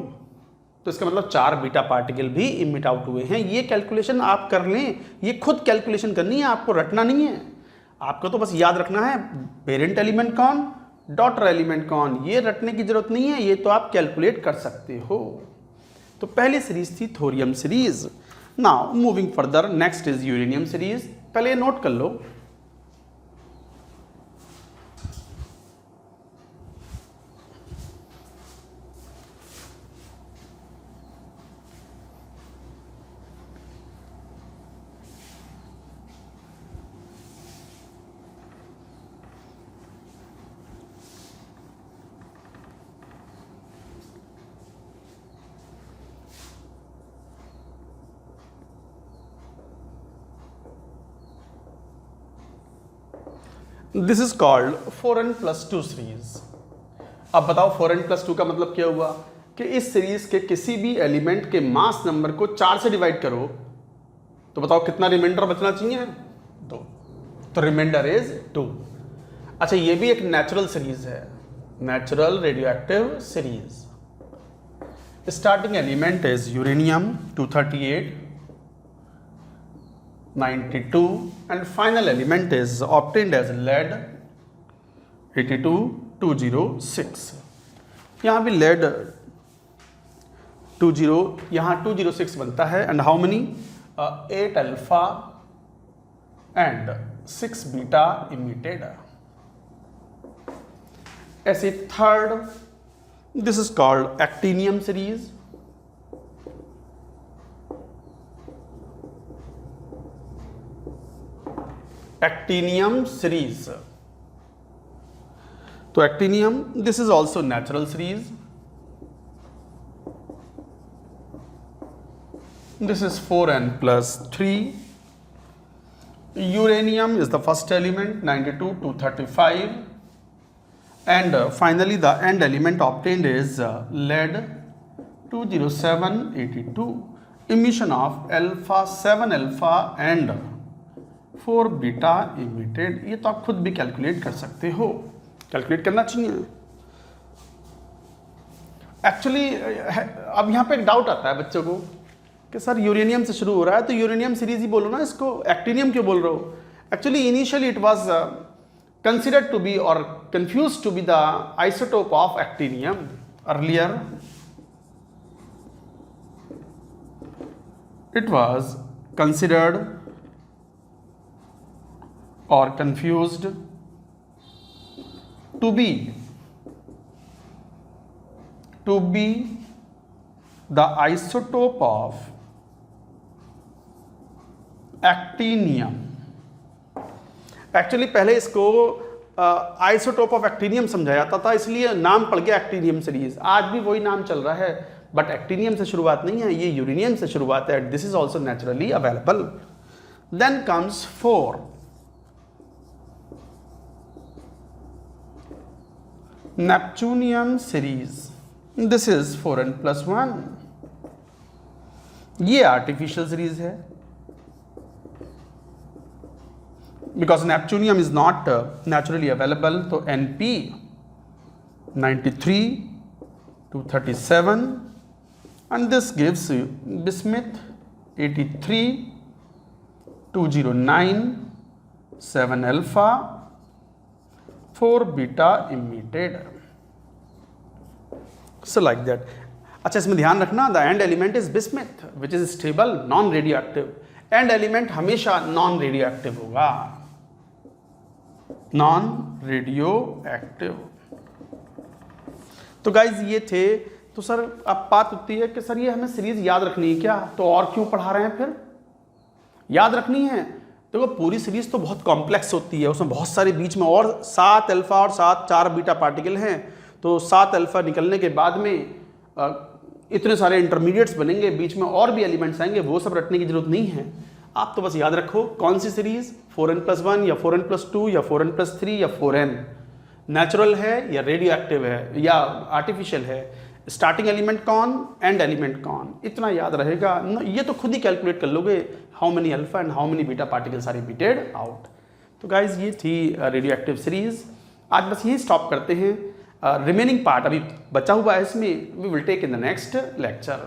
तो इसका मतलब 4 बीटा पार्टिकल भी इमिट आउट हुए हैं। ये कैलकुलेशन आप कर लें, ये खुद कैलकुलेशन करनी है, आपको रटना नहीं है। आपको तो बस याद रखना है पेरेंट एलिमेंट कौन, डॉटर एलिमेंट कौन, ये रटने की जरूरत नहीं है, ये तो आप कैलकुलेट कर सकते हो। तो पहली सीरीज थी thorium series. Now moving further, next is uranium series. पहले नोट कर लो, this is called 4n+2 series. अब बताओ 4n+2 का मतलब क्या हुआ कि इस सीरीज के किसी भी एलिमेंट के मास नंबर को 4 से डिवाइड करो तो बताओ कितना रिमाइंडर बचना चाहिए? 2। तो रिमाइंडर इज 2। अच्छा, ये भी एक नेचुरल सीरीज है, natural radioactive series. Starting element is uranium 238, 92 and final element is obtained as lead 82, 206। यहाँ भी lead 20, यहाँ 206 बनता है and how many? 8 alpha and 6 beta emitted। ऐसे third, this is called actinium series। Actinium series. तो actinium, this is also natural series. This is 4n+3। Uranium is the first element 92, 235 and finally the end element obtained is lead 207, 82। emission of alpha 7 alpha and 4 beta emitted. ये तो आप खुद भी calculate कर सकते हो, calculate करना चाहिए। एक्चुअली अब यहाँ पे एक डाउट आता है बच्चों को कि सर यूरेनियम से शुरू हो रहा है तो यूरेनियम सीरीज ही बोलो ना, इसको एक्टिनियम क्यों बोल रहे हो? Actually initially it was considered to be और confuse to be the isotope of actinium. Earlier it was considered or confused to be the isotope of actinium। Actually पहले इसको आइसोटोप ऑफ एक्टिनियम समझा जाता था, इसलिए नाम पड़ गया एक्टिनियम सीरीज। आज भी वही नाम चल रहा है, बट एक्टिनियम से शुरुआत नहीं है, ये यूरेनियम से शुरुआत है। This is also naturally available. Then comes 4, neptunium series. This is 4n+1। ये आर्टिफिशियल सीरीज है। because neptunium is not naturally available, तो Np 93 to 37 and this gives you bismuth 83 209 7 alpha 4 beta emitted, so like that. अच्छा, इसमें ध्यान रखना, the end element is bismuth which is stable non radio active. And element हमेशा non radio active होगा, non radio active. तो guys ये थे. तो सर अब बात होती है कि सर ये हमें सीरीज याद रखनी है क्या, तो और क्यों पढ़ा रहे हैं, फिर याद रखनी है. देखो पूरी सीरीज तो बहुत कॉम्प्लेक्स होती है, उसमें बहुत सारे बीच में और 7 अल्फा और 4 बीटा पार्टिकल हैं. तो 7 अल्फा निकलने के बाद में इतने सारे इंटरमीडिएट्स बनेंगे, बीच में और भी एलिमेंट्स आएंगे, वो सब रटने की जरूरत नहीं है. आप तो बस याद रखो कौन सी सीरीज 4n+1 या 4n+2 या 4n+3 या 4n नेचुरल है या रेडियो एक्टिव है या आर्टिफिशियल है, स्टार्टिंग एलिमेंट कौन, एंड एलिमेंट कौन, इतना याद रहेगा. ये तो खुद ही कैलकुलेट कर लोगे how many alpha and how many beta particles are emitted out. तो गाइज ये थी रेडियो एक्टिव सीरीज. आज बस यही स्टॉप करते हैं. रिमेनिंग पार्ट अभी बचा हुआ है, इसमें we will take in the next lecture.